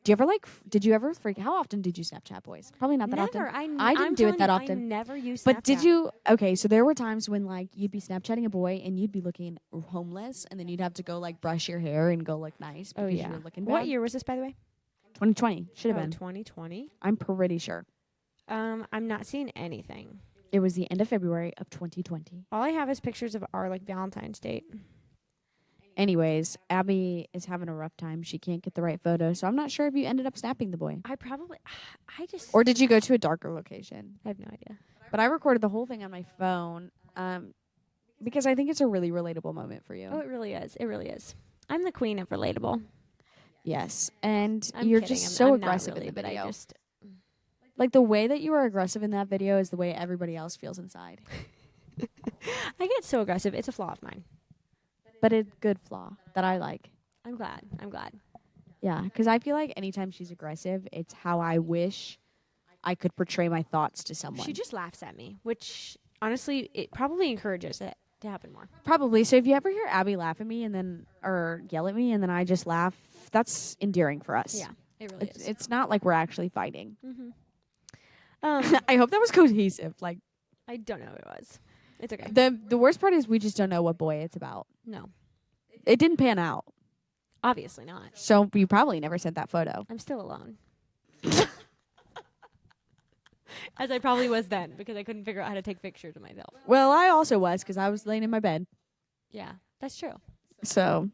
[SPEAKER 1] did you ever freak? How often did you Snapchat boys? Probably not that
[SPEAKER 3] Never.
[SPEAKER 1] often.
[SPEAKER 3] I
[SPEAKER 1] didn't do it that
[SPEAKER 3] I
[SPEAKER 1] often.
[SPEAKER 3] never used
[SPEAKER 1] But
[SPEAKER 3] Snapchat.
[SPEAKER 1] did you? Okay, so there were times when you'd be Snapchatting a boy and you'd be looking homeless, and then you'd have to go brush your hair and go look nice
[SPEAKER 3] Oh
[SPEAKER 1] because
[SPEAKER 3] yeah.
[SPEAKER 1] you were looking bad.
[SPEAKER 3] What year was this, by the way?
[SPEAKER 1] 2020 should have
[SPEAKER 3] Oh,
[SPEAKER 1] been.
[SPEAKER 3] 2020.
[SPEAKER 1] I'm pretty sure
[SPEAKER 3] I'm not seeing anything.
[SPEAKER 1] it was the end of February of 2020.
[SPEAKER 3] All I have is pictures of our Valentine's date.
[SPEAKER 1] Anyways, Abby is having a rough time. She can't get the right photo, so I'm not sure if you ended up snapping the boy
[SPEAKER 3] Or
[SPEAKER 1] or did you go to a darker location.
[SPEAKER 3] I have no idea.
[SPEAKER 1] But I recorded the whole thing on my phone because I think it's a really relatable moment for you.
[SPEAKER 3] Oh, it really is. It really is. I'm the queen of relatable.
[SPEAKER 1] Yes, and
[SPEAKER 3] I'm
[SPEAKER 1] you're
[SPEAKER 3] kidding.
[SPEAKER 1] just
[SPEAKER 3] I'm
[SPEAKER 1] so
[SPEAKER 3] not
[SPEAKER 1] aggressive
[SPEAKER 3] really,
[SPEAKER 1] in the
[SPEAKER 3] but
[SPEAKER 1] video.
[SPEAKER 3] I just
[SPEAKER 1] The way that you are aggressive in that video is the way everybody else feels inside.
[SPEAKER 3] I get so aggressive. It's a flaw of mine.
[SPEAKER 1] But a good flaw that I like.
[SPEAKER 3] I'm glad. I'm glad.
[SPEAKER 1] Yeah, because I feel like anytime she's aggressive, it's how I wish I could portray my thoughts to someone.
[SPEAKER 3] She just laughs at me, which honestly, it probably encourages it to happen more.
[SPEAKER 1] Probably. So if you ever hear Abby laugh at me or yell at me and then I just laugh, that's endearing for us.
[SPEAKER 3] Yeah, it really is.
[SPEAKER 1] It's not like we're actually fighting.
[SPEAKER 3] Mm-hmm.
[SPEAKER 1] I hope that was cohesive.
[SPEAKER 3] I don't know what it was. It's okay.
[SPEAKER 1] The worst part is we just don't know what boy it's about.
[SPEAKER 3] No,
[SPEAKER 1] It didn't pan out.
[SPEAKER 3] obviously not.
[SPEAKER 1] So you probably never sent that photo.
[SPEAKER 3] I'm still alone. As I probably was then, because I couldn't figure out how to take pictures of myself.
[SPEAKER 1] Well, I also was because I was laying in my bed.
[SPEAKER 3] Yeah, that's true.
[SPEAKER 1] So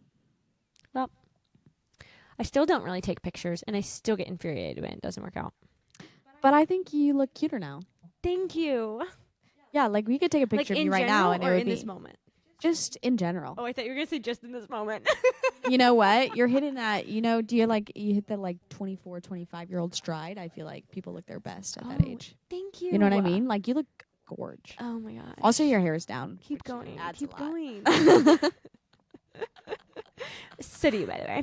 [SPEAKER 3] I still don't really take pictures, and I still get infuriated when it doesn't work out.
[SPEAKER 1] but I think you look cuter now.
[SPEAKER 3] Thank you.
[SPEAKER 1] Yeah, we could take a picture of
[SPEAKER 3] in
[SPEAKER 1] you right
[SPEAKER 3] general
[SPEAKER 1] now and it
[SPEAKER 3] or
[SPEAKER 1] would
[SPEAKER 3] in
[SPEAKER 1] be
[SPEAKER 3] this moment.
[SPEAKER 1] just in general.
[SPEAKER 3] Oh, I thought you were gonna say just in this moment.
[SPEAKER 1] You know what? You're hitting that, do you you hit the 24, 25-year-old stride? I feel like people look their best at that
[SPEAKER 3] Oh,
[SPEAKER 1] age.
[SPEAKER 3] Thank you.
[SPEAKER 1] You know what I mean? You look gorge.
[SPEAKER 3] Oh my god.
[SPEAKER 1] Also, your hair is down.
[SPEAKER 3] Keep
[SPEAKER 1] which
[SPEAKER 3] going.
[SPEAKER 1] adds
[SPEAKER 3] Keep
[SPEAKER 1] a lot.
[SPEAKER 3] going. So do you, by the way.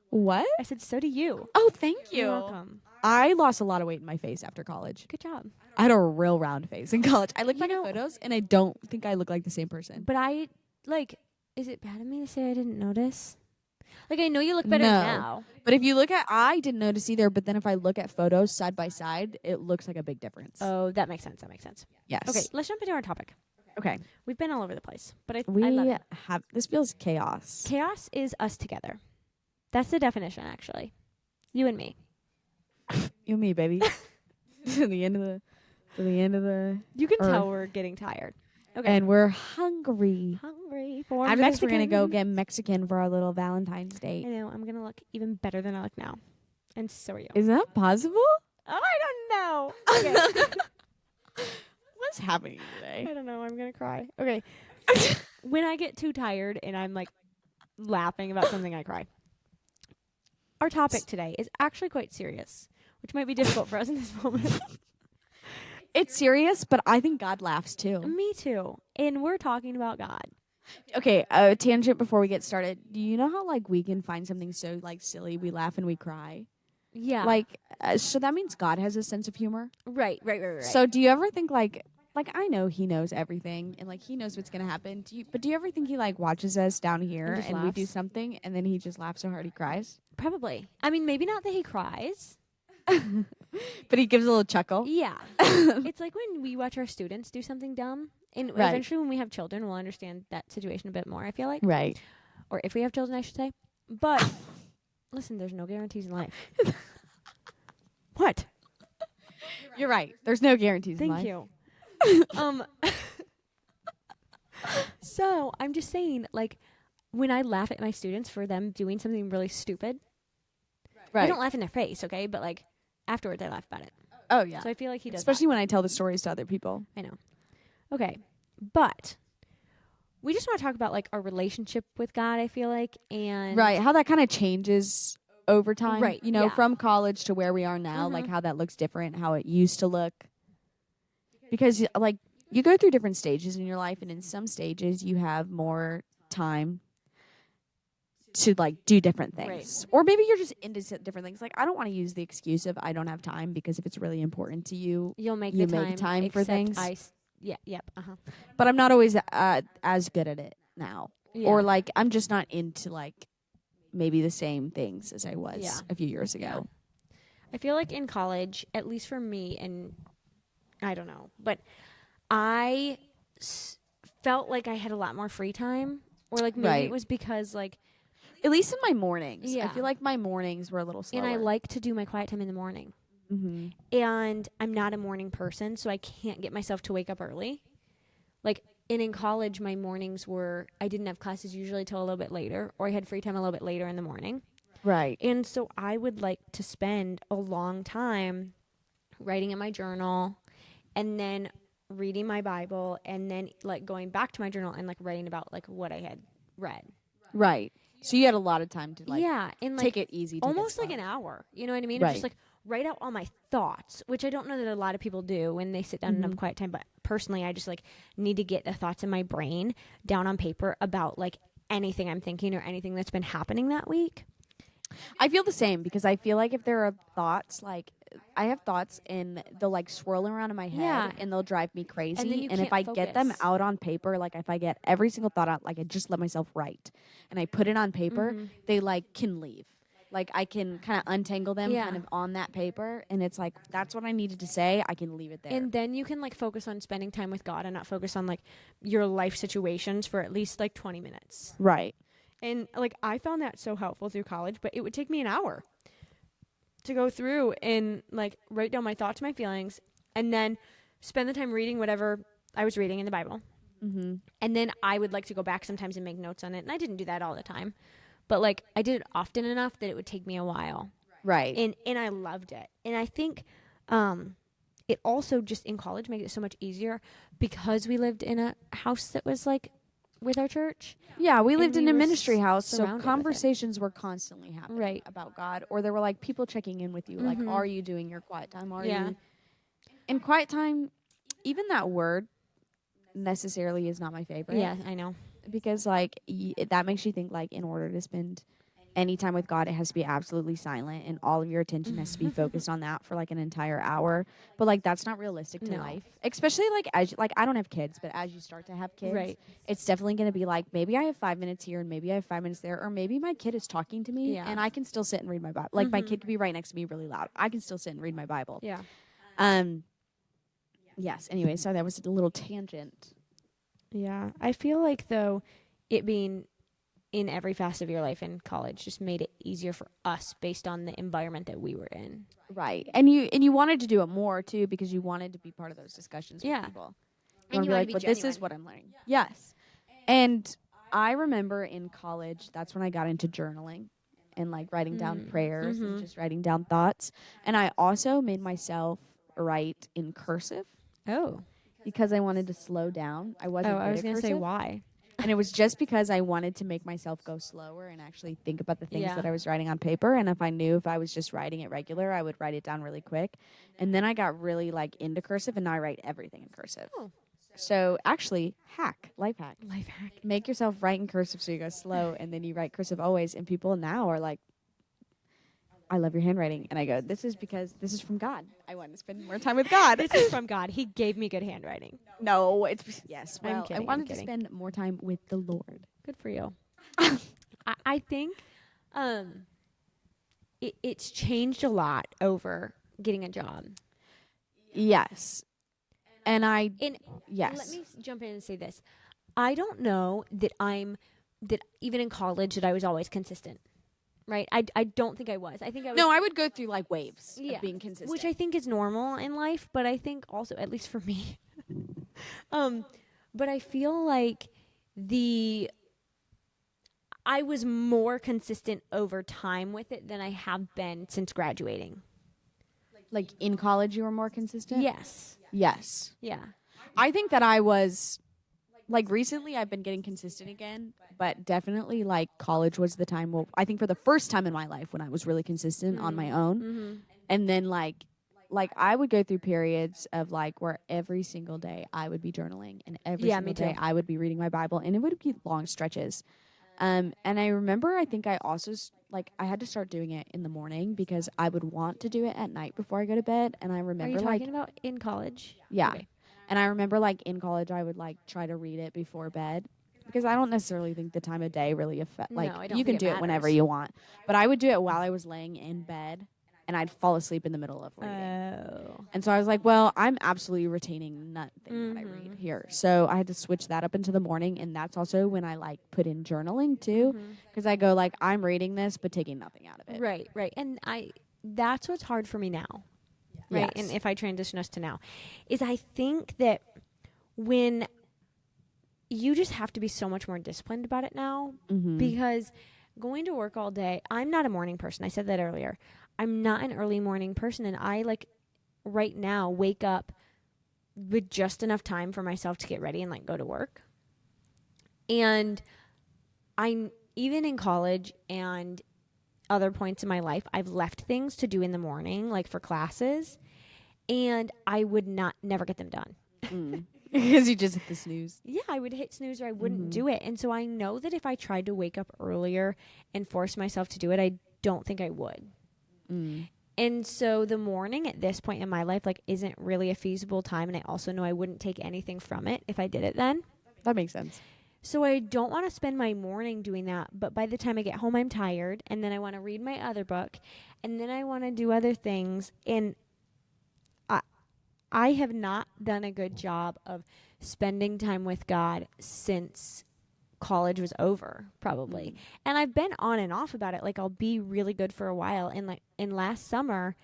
[SPEAKER 1] What?
[SPEAKER 3] I said so do you.
[SPEAKER 1] Oh, thank you.
[SPEAKER 3] You're welcome.
[SPEAKER 1] I lost a lot of weight in my face after college.
[SPEAKER 3] Good job.
[SPEAKER 1] I had a real round face in college. I look
[SPEAKER 3] You
[SPEAKER 1] back at
[SPEAKER 3] know-
[SPEAKER 1] photos and I don't think I look like the same person.
[SPEAKER 3] But I is it bad of me to say I didn't notice? I know you look better
[SPEAKER 1] No.
[SPEAKER 3] now.
[SPEAKER 1] But if you look at, I didn't notice either. But then if I look at photos side by side, it looks like a big difference.
[SPEAKER 3] Oh, that makes sense. That makes sense.
[SPEAKER 1] Yes.
[SPEAKER 3] Okay, let's jump into our topic.
[SPEAKER 1] Okay.
[SPEAKER 3] We've been all over the place, but I
[SPEAKER 1] We
[SPEAKER 3] love it.
[SPEAKER 1] have, this feels chaos.
[SPEAKER 3] Chaos is us together. That's the definition, actually. You and me.
[SPEAKER 1] You and me, baby. to the end of the,
[SPEAKER 3] You can
[SPEAKER 1] Earth.
[SPEAKER 3] tell we're getting tired. Okay.
[SPEAKER 1] and we're hungry.
[SPEAKER 3] Hungry for
[SPEAKER 1] After this, we're gonna go
[SPEAKER 3] Mexican.
[SPEAKER 1] get Mexican for our little Valentine's
[SPEAKER 3] I
[SPEAKER 1] date.
[SPEAKER 3] know. I'm gonna look even better than I look now, and so are you.
[SPEAKER 1] Is that possible?
[SPEAKER 3] Oh, I know. Okay.
[SPEAKER 1] What's happening today?
[SPEAKER 3] I don't know. I'm gonna cry. Okay. When I get too tired and I'm like laughing about something, I cry. Our topic today is actually quite serious, which might be difficult for us in this moment.
[SPEAKER 1] It's serious, but I think God laughs too.
[SPEAKER 3] Me too. And we're talking about God.
[SPEAKER 1] Okay, a tangent before we get started. Do you know how like we can find something so like silly, we laugh and we cry?
[SPEAKER 3] Yeah.
[SPEAKER 1] Like, so that means God has a sense of humor.
[SPEAKER 3] Right.
[SPEAKER 1] So do you ever think like I know He knows everything and like He knows what's gonna happen. Do you ever think He like watches us down here
[SPEAKER 3] just
[SPEAKER 1] and we do
[SPEAKER 3] laughs?
[SPEAKER 1] something and then He just laughs so hard He cries?
[SPEAKER 3] Probably. I mean, maybe not that he cries.
[SPEAKER 1] But He gives a little chuckle.
[SPEAKER 3] Yeah. It's like when we watch our students do something dumb. And
[SPEAKER 1] Right.
[SPEAKER 3] eventually when we have children, we'll understand that situation a bit more, I feel like.
[SPEAKER 1] Right.
[SPEAKER 3] Or if we have children, I should say. But listen, there's no guarantees in life. What?
[SPEAKER 1] You're right. There's no guarantees in
[SPEAKER 3] Thank
[SPEAKER 1] life.
[SPEAKER 3] you. So I'm just saying, like, when I laugh at my students for them doing something really stupid, I
[SPEAKER 1] Right.
[SPEAKER 3] don't laugh in their face, okay? But like afterwards, I laugh about it.
[SPEAKER 1] Oh yeah.
[SPEAKER 3] So I feel like he does.
[SPEAKER 1] Especially when I tell the stories to other people.
[SPEAKER 3] I know. Okay, but we just want to talk about like our relationship with God. I feel like, and
[SPEAKER 1] Right. How that kind of changes over time.
[SPEAKER 3] Right,
[SPEAKER 1] You know,
[SPEAKER 3] yeah.
[SPEAKER 1] from college to where we are now, like
[SPEAKER 3] Mhm.
[SPEAKER 1] how that looks different, how it used to look. Because like you go through different stages in your life, and in some stages you have more time to like do different things. Or maybe you're just into different things. Like I don't want to use the excuse of I don't have time, because if it's really important to you,
[SPEAKER 3] you'll make
[SPEAKER 1] you
[SPEAKER 3] the
[SPEAKER 1] make time for
[SPEAKER 3] except
[SPEAKER 1] things.
[SPEAKER 3] Yep.
[SPEAKER 1] but I'm not always as good at it now.
[SPEAKER 3] Yeah.
[SPEAKER 1] Or like I'm just not into like maybe the same things as I was
[SPEAKER 3] Yeah.
[SPEAKER 1] a few years ago.
[SPEAKER 3] I feel like in college, at least for me, and I don't know, but I felt like I had a lot more free time, or like maybe
[SPEAKER 1] Right.
[SPEAKER 3] it was because like,
[SPEAKER 1] At least in my mornings. I
[SPEAKER 3] Yeah.
[SPEAKER 1] feel like my mornings were a little slower.
[SPEAKER 3] and I like to do my quiet time in the morning,
[SPEAKER 1] Mm-hmm.
[SPEAKER 3] and I'm not a morning person, so I can't get myself to wake up early. Like, and in college, my mornings were, I didn't have classes usually till a little bit later, or I had free time a little bit later in the morning.
[SPEAKER 1] Right.
[SPEAKER 3] And so I would like to spend a long time writing in my journal, and then reading my Bible, and then like going back to my journal and like writing about like what I had read.
[SPEAKER 1] Right. So you had a lot of time to like
[SPEAKER 3] Yeah, and like
[SPEAKER 1] take it easy. Take
[SPEAKER 3] almost
[SPEAKER 1] it
[SPEAKER 3] like
[SPEAKER 1] slow.
[SPEAKER 3] an hour. You know what I mean?
[SPEAKER 1] Right.
[SPEAKER 3] Just like write out all my thoughts, which I don't know that a lot of people do when they sit down and have quiet time. But personally, I just like need to get the thoughts in my brain down on paper about like anything I'm thinking or anything that's been happening that week.
[SPEAKER 1] I feel the same, because I feel like if there are thoughts, like I have thoughts and they'll like swirl around in my head,
[SPEAKER 3] Yeah.
[SPEAKER 1] and they'll drive me crazy.
[SPEAKER 3] you
[SPEAKER 1] And if
[SPEAKER 3] can't
[SPEAKER 1] I get them
[SPEAKER 3] focus.
[SPEAKER 1] out on paper, like if I get every single thought out, like I just let myself write and I put it on paper, they like can leave. Like I can kind of untangle them
[SPEAKER 3] Yeah.
[SPEAKER 1] kind of on that paper, and it's like that's what I needed to say. I can leave it there.
[SPEAKER 3] And then you can like focus on spending time with God and not focus on like your life situations for at least like 20 minutes.
[SPEAKER 1] right.
[SPEAKER 3] And like I found that so helpful through college, but it would take me an hour to go through and like write down my thoughts, my feelings, and then spend the time reading whatever I was reading in the Bible.
[SPEAKER 1] Mm-hmm.
[SPEAKER 3] And then I would like to go back sometimes and make notes on it. And I didn't do that all the time, but like I did it often enough that it would take me a while.
[SPEAKER 1] Right.
[SPEAKER 3] And I loved it. And I think it also just in college made it so much easier because we lived in a house that was like with our church.
[SPEAKER 1] Yeah, we lived in
[SPEAKER 3] we
[SPEAKER 1] a
[SPEAKER 3] were
[SPEAKER 1] ministry house, so
[SPEAKER 3] surrounded with it.
[SPEAKER 1] conversations were constantly happening
[SPEAKER 3] Right.
[SPEAKER 1] about God, or there were like people checking in with you, like,
[SPEAKER 3] Mhm.
[SPEAKER 1] "Are you doing your quiet time? Are
[SPEAKER 3] Yeah.
[SPEAKER 1] you?" And quiet time, even that word necessarily is not my favorite.
[SPEAKER 3] Yeah, I know.
[SPEAKER 1] because like that makes you think like in order to spend any time with God, it has to be absolutely silent, and all of your attention has to be focused on that for like an entire hour. But like that's not realistic to
[SPEAKER 3] No.
[SPEAKER 1] life, especially like as like I don't have kids, but as you start to have kids,
[SPEAKER 3] Right.
[SPEAKER 1] it's definitely going to be like maybe I have 5 minutes here and maybe I have 5 minutes there, or maybe my kid is talking to me
[SPEAKER 3] Yeah.
[SPEAKER 1] and I can still sit and read my Bible. Like my kid could be right next to me really loud. I can still sit and read my Bible.
[SPEAKER 3] Yeah.
[SPEAKER 1] Yes. Anyway, so that was a little tangent.
[SPEAKER 3] Yeah. I feel like though it being in every facet of your life in college just made it easier for us based on the environment that we were in.
[SPEAKER 1] Right. And you wanted to do it more too because you wanted to be part of those discussions
[SPEAKER 3] Yeah.
[SPEAKER 1] with people.
[SPEAKER 3] And
[SPEAKER 1] You
[SPEAKER 3] you
[SPEAKER 1] wanna
[SPEAKER 3] wanna
[SPEAKER 1] be
[SPEAKER 3] be
[SPEAKER 1] like, but this is
[SPEAKER 3] genuine.
[SPEAKER 1] what I'm learning. Yes. And I remember in college, that's when I got into journaling and like writing down prayers and just writing down thoughts. And I also made myself write in cursive
[SPEAKER 3] Oh.
[SPEAKER 1] because I wanted to slow down. I wasn't
[SPEAKER 3] I
[SPEAKER 1] good
[SPEAKER 3] was
[SPEAKER 1] at
[SPEAKER 3] going to say
[SPEAKER 1] cursive.
[SPEAKER 3] why.
[SPEAKER 1] And it was just because I wanted to make myself go slower and actually think about the things
[SPEAKER 3] Yeah.
[SPEAKER 1] that I was writing on paper. And if I knew if I was just writing it regular, I would write it down really quick. And then I got really like into cursive, and now I write everything in cursive.
[SPEAKER 3] Oh.
[SPEAKER 1] So actually, life hack.
[SPEAKER 3] Life hack.
[SPEAKER 1] Make yourself write in cursive so you go slow, and then you write cursive always. And people now are like, I love your handwriting. And I go, this is because this is from God. I want to spend more time with God.
[SPEAKER 3] This is from God. He gave me good handwriting.
[SPEAKER 1] No, it's, yes.
[SPEAKER 3] I'm
[SPEAKER 1] Well,
[SPEAKER 3] kidding,
[SPEAKER 1] I
[SPEAKER 3] I'm
[SPEAKER 1] wanted to
[SPEAKER 3] kidding.
[SPEAKER 1] spend more time with the Lord.
[SPEAKER 3] Good for you. I think it's changed a lot over getting a job.
[SPEAKER 1] Yes. And
[SPEAKER 3] And
[SPEAKER 1] yes.
[SPEAKER 3] let me jump in and say this. I don't know that even in college that I was always consistent. Right? I don't think I was. I think I was.
[SPEAKER 1] No, I would go through like waves
[SPEAKER 3] Yeah,
[SPEAKER 1] of being consistent.
[SPEAKER 3] which I think is normal in life, but I think also, at least for me, but I feel like I was more consistent over time with it than I have been since graduating.
[SPEAKER 1] like in college, you were more consistent?
[SPEAKER 3] Yes.
[SPEAKER 1] Yes.
[SPEAKER 3] Yeah.
[SPEAKER 1] I think that I was, like recently I've been getting consistent again, but definitely like college was the time, well, I think for the first time in my life when I was really consistent on my own.
[SPEAKER 3] Mm-hmm.
[SPEAKER 1] And then like I would go through periods of like where every single day I would be journaling, and every
[SPEAKER 3] Yeah,
[SPEAKER 1] single
[SPEAKER 3] me
[SPEAKER 1] day
[SPEAKER 3] too.
[SPEAKER 1] I would be reading my Bible, and it would be long stretches. And I remember I think I also like I had to start doing it in the morning because I would want to do it at night before I go to bed. And I
[SPEAKER 3] Are
[SPEAKER 1] remember
[SPEAKER 3] you
[SPEAKER 1] like
[SPEAKER 3] talking about in college?
[SPEAKER 1] yeah.
[SPEAKER 3] Okay.
[SPEAKER 1] And I remember like in college I would like try to read it before bed because I don't necessarily think the time of day really affect
[SPEAKER 3] No,
[SPEAKER 1] like
[SPEAKER 3] I don't
[SPEAKER 1] you can
[SPEAKER 3] think it
[SPEAKER 1] do it whenever
[SPEAKER 3] matters.
[SPEAKER 1] you want. But I would do it while I was laying in bed, and I'd fall asleep in the middle of reading.
[SPEAKER 3] Oh.
[SPEAKER 1] And so I was like, well, I'm absolutely retaining nothing that I read here. So I had to switch that up into the morning, and that's also when I like put in journaling too, because I go like I'm reading this but taking nothing out of it.
[SPEAKER 3] Right. And that's what's hard for me now. Right?
[SPEAKER 1] Yes.
[SPEAKER 3] And if I transition us to now, is I think that when you just have to be so much more disciplined about it now, because going to work all day, I'm not a morning person. I said that earlier. I'm not an early morning person, and I like right now wake up with just enough time for myself to get ready and like go to work. And I even in college and other points in my life, I've left things to do in the morning, like for classes, and I would never get them done.
[SPEAKER 1] Because you just hit the snooze.
[SPEAKER 3] Yeah, I would hit snooze or I wouldn't do it. And so I know that if I tried to wake up earlier and force myself to do it, I don't think I would. And so the morning at this point in my life like isn't really a feasible time, and I also know I wouldn't take anything from it if I did it then.
[SPEAKER 1] That makes sense.
[SPEAKER 3] So I don't want to spend my morning doing that, but by the time I get home I'm tired, and then I want to read my other book, and then I want to do other things, and I have not done a good job of spending time with God since college was over, probably. And I've been on and off about it. Like I'll be really good for a while, and like in last summer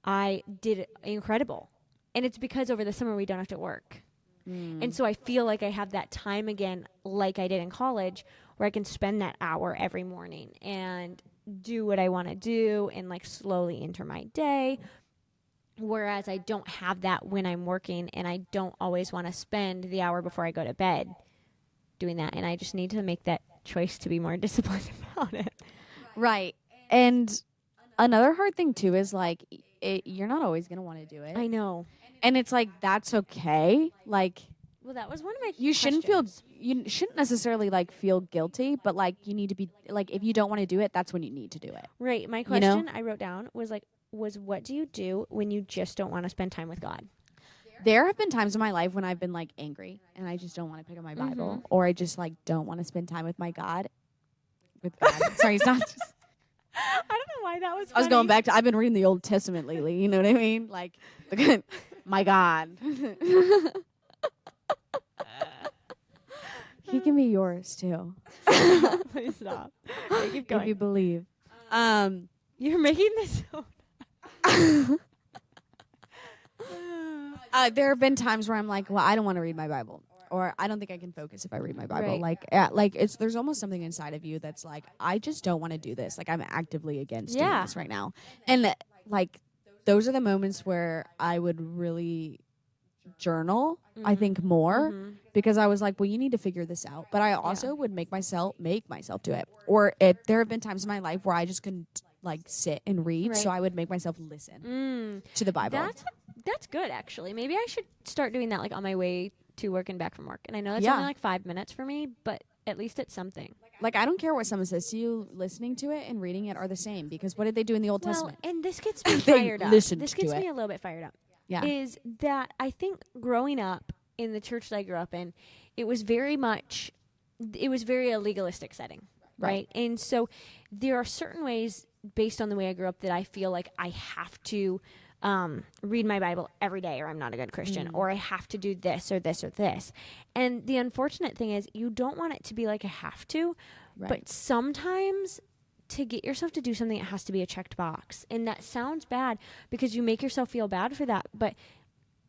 [SPEAKER 3] I did incredible. And it's because over the summer we don't have to work. And so I feel like I have that time again like I did in college, where I can spend that hour every morning and do what I want to do and like slowly enter my day. Whereas I don't have that when I'm working, and I don't always want to spend the hour before I go to bed doing that. And I just need to make that choice to be more disciplined about it.
[SPEAKER 1] Right. And another hard thing too is like you're not always going to want to do it.
[SPEAKER 3] I know.
[SPEAKER 1] And it's like that's okay. Like
[SPEAKER 3] Well, that was one of my
[SPEAKER 1] you shouldn't
[SPEAKER 3] questions.
[SPEAKER 1] you shouldn't necessarily like feel guilty, but like you need to be like if you don't want to do it, that's when you need to do it.
[SPEAKER 3] Right. My
[SPEAKER 1] You know?
[SPEAKER 3] question I wrote down was what do you do when you just don't want to spend time with God?
[SPEAKER 1] There have been times in my life when I've been like angry and I just don't want to pick up my Bible, or I just like don't want to spend time with my God. With God. Sorry, it's not just
[SPEAKER 3] I don't know why that was
[SPEAKER 1] I was going back to I've been reading the Old Testament lately, you know what I mean? Like my God. He can be yours too.
[SPEAKER 3] Please stop. Okay, keep going.
[SPEAKER 1] If you believe.
[SPEAKER 3] You're making this so
[SPEAKER 1] There have been times where I'm like, well, I don't want to read my Bible, or I don't think I can focus if I read my Bible.
[SPEAKER 3] Right.
[SPEAKER 1] Like there's almost something inside of you that's like, I just don't want to do this. Like I'm actively against doing
[SPEAKER 3] Yeah.
[SPEAKER 1] this right now, and like those are the moments where I would really journal, I think, more, because I was like, well, you need to figure this out. But I also would make myself do it. Or if there have been times in my life where I just couldn't like sit and read, so
[SPEAKER 3] Right.
[SPEAKER 1] I would make myself listen to the Bible.
[SPEAKER 3] That's good, actually. Maybe I should start doing that, like, on my way to work and back from work. And I know that's
[SPEAKER 1] Yeah.
[SPEAKER 3] only like 5 minutes for me, but at least it's something.
[SPEAKER 1] Like, I don't care what someone says to you, listening to it and reading it are the same, because what did they do in the Old
[SPEAKER 3] Well,
[SPEAKER 1] Testament?
[SPEAKER 3] and this gets me
[SPEAKER 1] They
[SPEAKER 3] fired up.
[SPEAKER 1] listened
[SPEAKER 3] This
[SPEAKER 1] to
[SPEAKER 3] gets
[SPEAKER 1] it.
[SPEAKER 3] me a little bit fired up.
[SPEAKER 1] Yeah.
[SPEAKER 3] Is that I think growing up in the church that I grew up in, it was very a legalistic setting, right? And so there are certain ways, based on the way I grew up, that I feel like I have to read my Bible every day or I'm not a good Christian, or I have to do this or this or this. And the unfortunate thing is, you don't want it to be like a have to, but sometimes to get yourself to do something, it has to be a checked box. And that sounds bad because you make yourself feel bad for that. But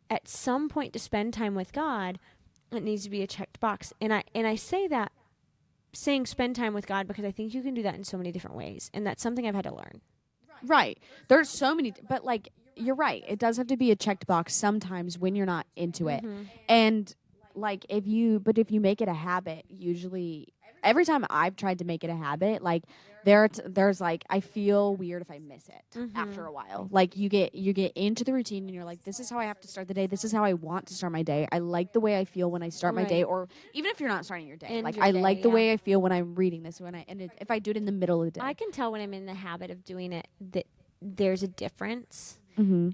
[SPEAKER 3] at some point, to spend time with God, it needs to be a checked box. And I say that, saying spend time with God, because I think you can do that in so many different ways. And that's something I've had to learn.
[SPEAKER 1] Right. There's so many, but like, you're right. It does have to be a checked box sometimes when you're not into it. And like, if you make it a habit, usually every time I've tried to make it a habit, like there's like, I feel weird if I miss it after a while. Like you get into the routine and you're like, this is how I have to start the day. This is how I want to start my day. I like the way I feel when I start my day, or even if you're not starting your day,
[SPEAKER 3] End
[SPEAKER 1] like
[SPEAKER 3] your
[SPEAKER 1] I
[SPEAKER 3] day,
[SPEAKER 1] like the way I feel when I'm reading this, if I do it in the middle of the day.
[SPEAKER 3] I can tell when I'm in the habit of doing it that there's a difference.
[SPEAKER 1] Mm-hmm.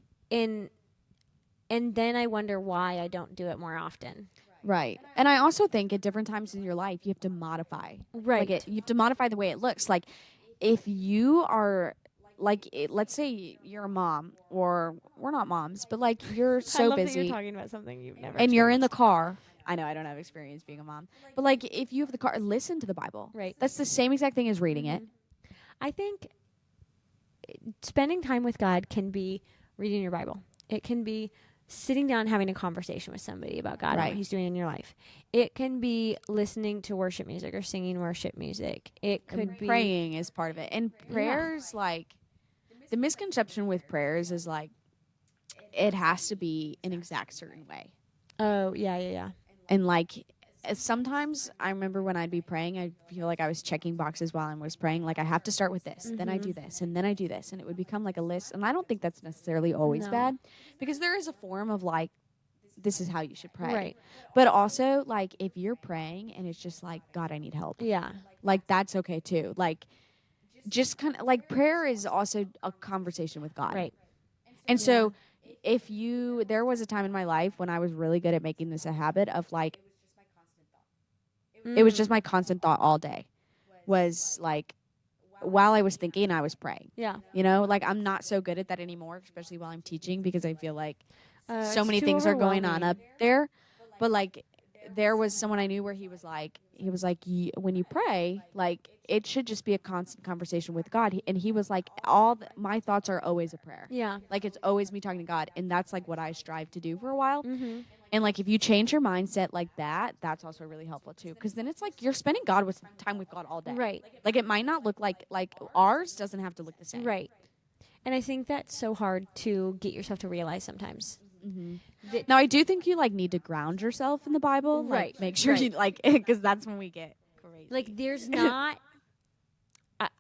[SPEAKER 3] And then I wonder why I don't do it more often.
[SPEAKER 1] Right. And I also think at different times in your life, you have to modify.
[SPEAKER 3] Right.
[SPEAKER 1] Like you have to modify the way it looks. Like if you are, like, let's say you're a mom, or we're not moms, but like you're
[SPEAKER 3] I
[SPEAKER 1] so
[SPEAKER 3] love that
[SPEAKER 1] busy
[SPEAKER 3] you're talking about something you've never
[SPEAKER 1] and you're in the
[SPEAKER 3] experienced.
[SPEAKER 1] car. I know I don't have experience being a mom, but like if you have the car, listen to the Bible.
[SPEAKER 3] Right.
[SPEAKER 1] That's the same exact thing as reading it.
[SPEAKER 3] I think spending time with God can be reading your Bible. It can be sitting down and having a conversation with somebody about God and
[SPEAKER 1] Right.
[SPEAKER 3] what He's doing in your life. It can be listening to worship music or singing worship music. It could
[SPEAKER 1] And
[SPEAKER 3] be
[SPEAKER 1] praying is part of it. And prayers, like, the misconception with prayers is like it has to be an exact certain way.
[SPEAKER 3] Oh, yeah.
[SPEAKER 1] And like sometimes I remember when I'd be praying, I'd feel like I was checking boxes while I was praying. Like I have to start with this, then I do this, and then I do this, and it would become like a list. And I don't think that's necessarily always
[SPEAKER 3] No.
[SPEAKER 1] bad, because there is a form of like, this is how you should pray.
[SPEAKER 3] Right.
[SPEAKER 1] But also, like, if you're praying and it's just like, God, I need help,
[SPEAKER 3] Yeah.
[SPEAKER 1] like that's okay too. Like, just kind of like prayer is also a conversation with God.
[SPEAKER 3] Right.
[SPEAKER 1] And so there was a time in my life when I was really good at making this a habit of like, it was just my constant thought all day was like, while I was thinking, I was praying.
[SPEAKER 3] Yeah.
[SPEAKER 1] You know, like I'm not so good at that anymore, especially while I'm teaching, because I feel like so
[SPEAKER 3] it's
[SPEAKER 1] many
[SPEAKER 3] too
[SPEAKER 1] things are going on
[SPEAKER 3] overwhelming.
[SPEAKER 1] up there. But like, there was someone I knew where he was like, when you pray, like it should just be a constant conversation with God. And he was like, my thoughts are always a prayer.
[SPEAKER 3] Yeah.
[SPEAKER 1] Like it's always me talking to God, and that's like what I strive to do for a while.
[SPEAKER 3] Mm-hmm.
[SPEAKER 1] And like if you change your mindset like that, that's also really helpful too, because then it's like you're spending time with God all day.
[SPEAKER 3] Right.
[SPEAKER 1] Like it might not look like ours doesn't have to look the same.
[SPEAKER 3] Right. And I think that's so hard to get yourself to realize sometimes.
[SPEAKER 1] Now I do think you like need to ground yourself in the Bible. Like,
[SPEAKER 3] Right.
[SPEAKER 1] make sure you like, because that's when we get crazy.
[SPEAKER 3] Like there's not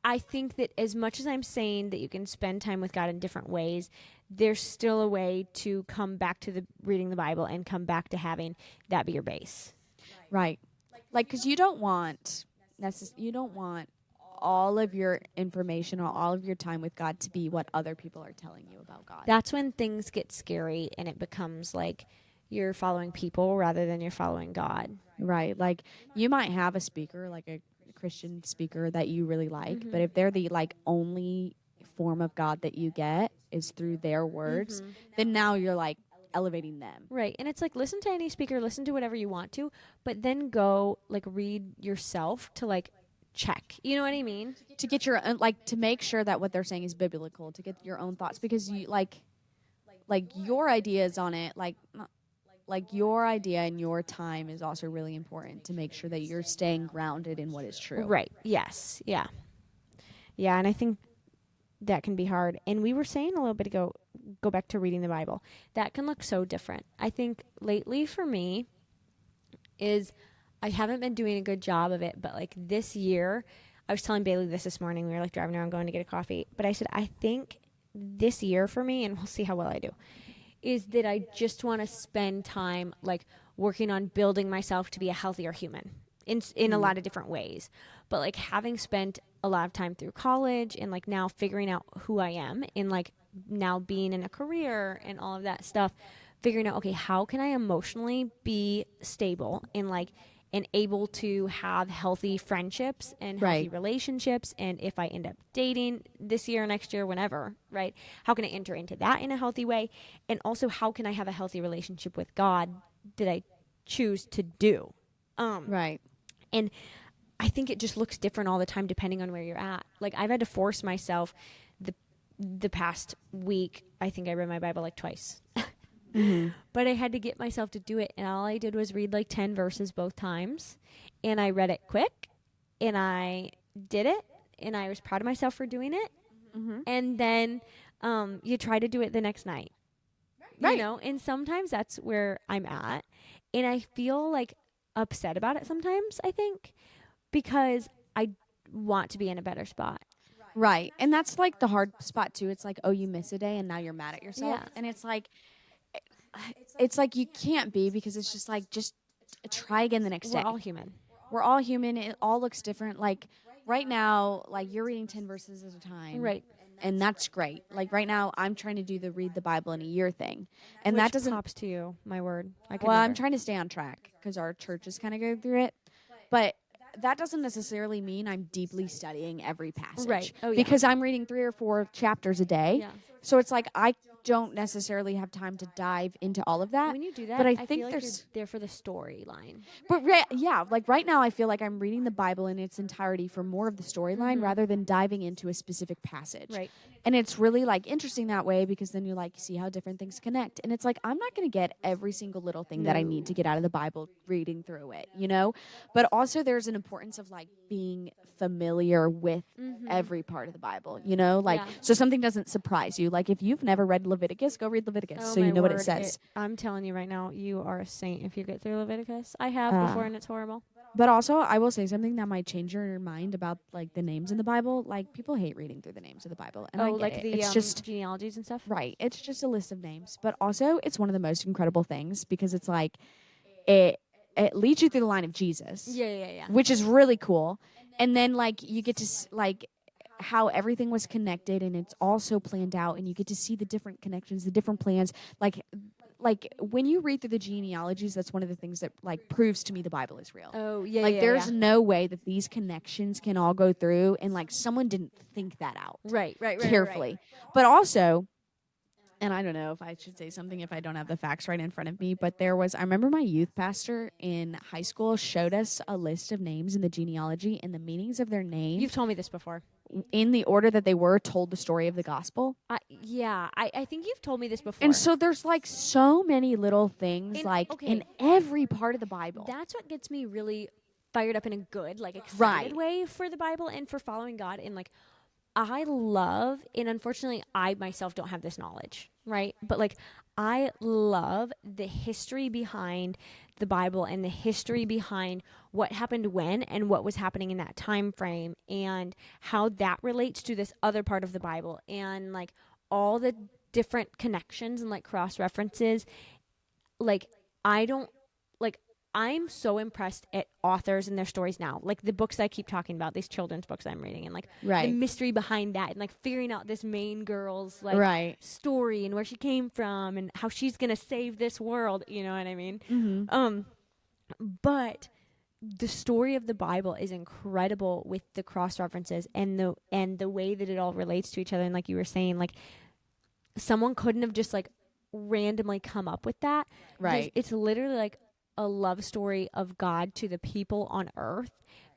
[SPEAKER 3] I think that as much as I'm saying that you can spend time with God in different ways, there's still a way to come back to the reading the Bible and come back to having that be your base.
[SPEAKER 1] Right. Like, because you don't want all of your information or all of your time with God to be what other people are telling you about God.
[SPEAKER 3] That's when things get scary and it becomes like you're following people rather than you're following God.
[SPEAKER 1] Right. Like you might have a speaker, like a Christian speaker that you really like, but if they're the like only form of God that you get is through their words, then now you're like elevating them.
[SPEAKER 3] Right. And it's like, listen to any speaker, listen to whatever you want to, but then go like read yourself to like check. You know what I mean?
[SPEAKER 1] To get your own, like, to make sure that what they're saying is biblical, to get your own thoughts, because you like your ideas on it, like your idea and your time is also really important to make sure that you're staying grounded in what is true.
[SPEAKER 3] Right. Yes. Yeah. Yeah. And I think that can be hard. And we were saying a little bit ago, go back to reading the Bible. That can look so different. I think lately for me is I haven't been doing a good job of it, but like this year, I was telling Bailey this morning. We were like driving around going to get a coffee. But I said, I think this year for me, and we'll see how well I do, is that I just want to spend time like working on building myself to be a healthier human in a lot of different ways. But like having spent a lot of time through college and like now figuring out who I am and like now being in a career and all of that stuff, figuring out, okay, how can I emotionally be stable and like and able to have healthy friendships and healthy relationships. And if I end up dating this year, next year, whenever, right? How can I enter into that in a healthy way? And also, how can I have a healthy relationship with God that I choose to do?
[SPEAKER 1] Right.
[SPEAKER 3] And I think it just looks different all the time depending on where you're at. Like I've had to force myself the past week. I think I read my Bible like twice. But I had to get myself to do it, and all I did was read like 10 verses both times, and I read it quick, and I did it, and I was proud of myself for doing it. And then you try to do it the next night, you know, and sometimes that's where I'm at, and I feel like upset about it sometimes, I think, because I want to be in a better spot.
[SPEAKER 1] Right. And that's like the hard spot too. It's like, oh, you miss a day and now you're mad at yourself.
[SPEAKER 3] Yeah.
[SPEAKER 1] And it's like you can't be, because it's just like, just try again the next day.
[SPEAKER 3] We're all human.
[SPEAKER 1] We're all human. It all looks different. Like right now, like you're reading 10 verses at a time.
[SPEAKER 3] Right.
[SPEAKER 1] And that's great. Like right now, I'm trying to do the read the Bible in a year thing. And
[SPEAKER 3] Which
[SPEAKER 1] that doesn't.
[SPEAKER 3] props to you, my word.
[SPEAKER 1] Well, I'm trying to stay on track because our church is kind of going through it. But that doesn't necessarily mean I'm deeply studying every passage.
[SPEAKER 3] Right. Oh, yeah.
[SPEAKER 1] Because I'm reading 3 or 4 chapters a day.
[SPEAKER 3] Yeah.
[SPEAKER 1] So it's like I don't necessarily have time to dive into all of that.
[SPEAKER 3] When you do that,
[SPEAKER 1] but I
[SPEAKER 3] feel
[SPEAKER 1] think
[SPEAKER 3] like
[SPEAKER 1] there's
[SPEAKER 3] you're there for the storyline.
[SPEAKER 1] But yeah, like right now I feel like I'm reading the Bible in its entirety for more of the storyline rather than diving into a specific passage.
[SPEAKER 3] Right.
[SPEAKER 1] And it's really like interesting that way, because then you like see how different things connect. And it's like I'm not going to get every single little thing that I need to get out of the Bible reading through it, you know? But also there's an importance of like being familiar with every part of the Bible, you know? Like so something doesn't surprise you. Like if you've never read Leviticus, go read Leviticus so you know what it says.
[SPEAKER 3] I'm telling you right now, you are a saint if you get through Leviticus. I have before, and it's horrible.
[SPEAKER 1] But also, I will say something that might change your mind about like the names in the Bible. Like people hate reading through the names of the Bible, and I get
[SPEAKER 3] like
[SPEAKER 1] it.
[SPEAKER 3] the
[SPEAKER 1] It's just
[SPEAKER 3] genealogies and stuff.
[SPEAKER 1] right. It's just a list of names, but also it's one of the most incredible things because it's like it leads you through the line of Jesus.
[SPEAKER 3] Yeah.
[SPEAKER 1] Which is really cool, and then like you get to like how everything was connected, and it's all so planned out, and you get to see the different connections, the different plans, like when you read through the genealogies, that's one of the things that like proves to me the Bible is real.
[SPEAKER 3] Oh, yeah.
[SPEAKER 1] Like there's no way that these connections can all go through and like someone didn't think that out.
[SPEAKER 3] Right.
[SPEAKER 1] Carefully.
[SPEAKER 3] Right.
[SPEAKER 1] But also, and I don't know if I should say something if I don't have the facts right in front of me, but I remember my youth pastor in high school showed us a list of names in the genealogy, and the meanings of their names
[SPEAKER 3] You've told me this before.
[SPEAKER 1] in the order that they were told the story of the gospel.
[SPEAKER 3] I think you've told me this before.
[SPEAKER 1] And so there's like so many little things in every part of the Bible.
[SPEAKER 3] That's what gets me really fired up in a good, like excited way for the Bible and for following God. And like, I love, and unfortunately I myself don't have this knowledge, right? But like, I love the history behind the Bible and the history behind what happened when and what was happening in that time frame and how that relates to this other part of the Bible and like all the different connections and like cross references. Like I'm so impressed at authors and their stories now. Like the books I keep talking about, these children's books I'm reading, and like the mystery behind that, and like figuring out this main girl's like story and where she came from and how she's gonna save this world. You know what I mean?
[SPEAKER 1] Mm-hmm.
[SPEAKER 3] But the story of the Bible is incredible with the cross references and the way that it all relates to each other. And like you were saying, like someone couldn't have just like randomly come up with that.
[SPEAKER 1] Right.
[SPEAKER 3] It's literally like a love story of God to the people on earth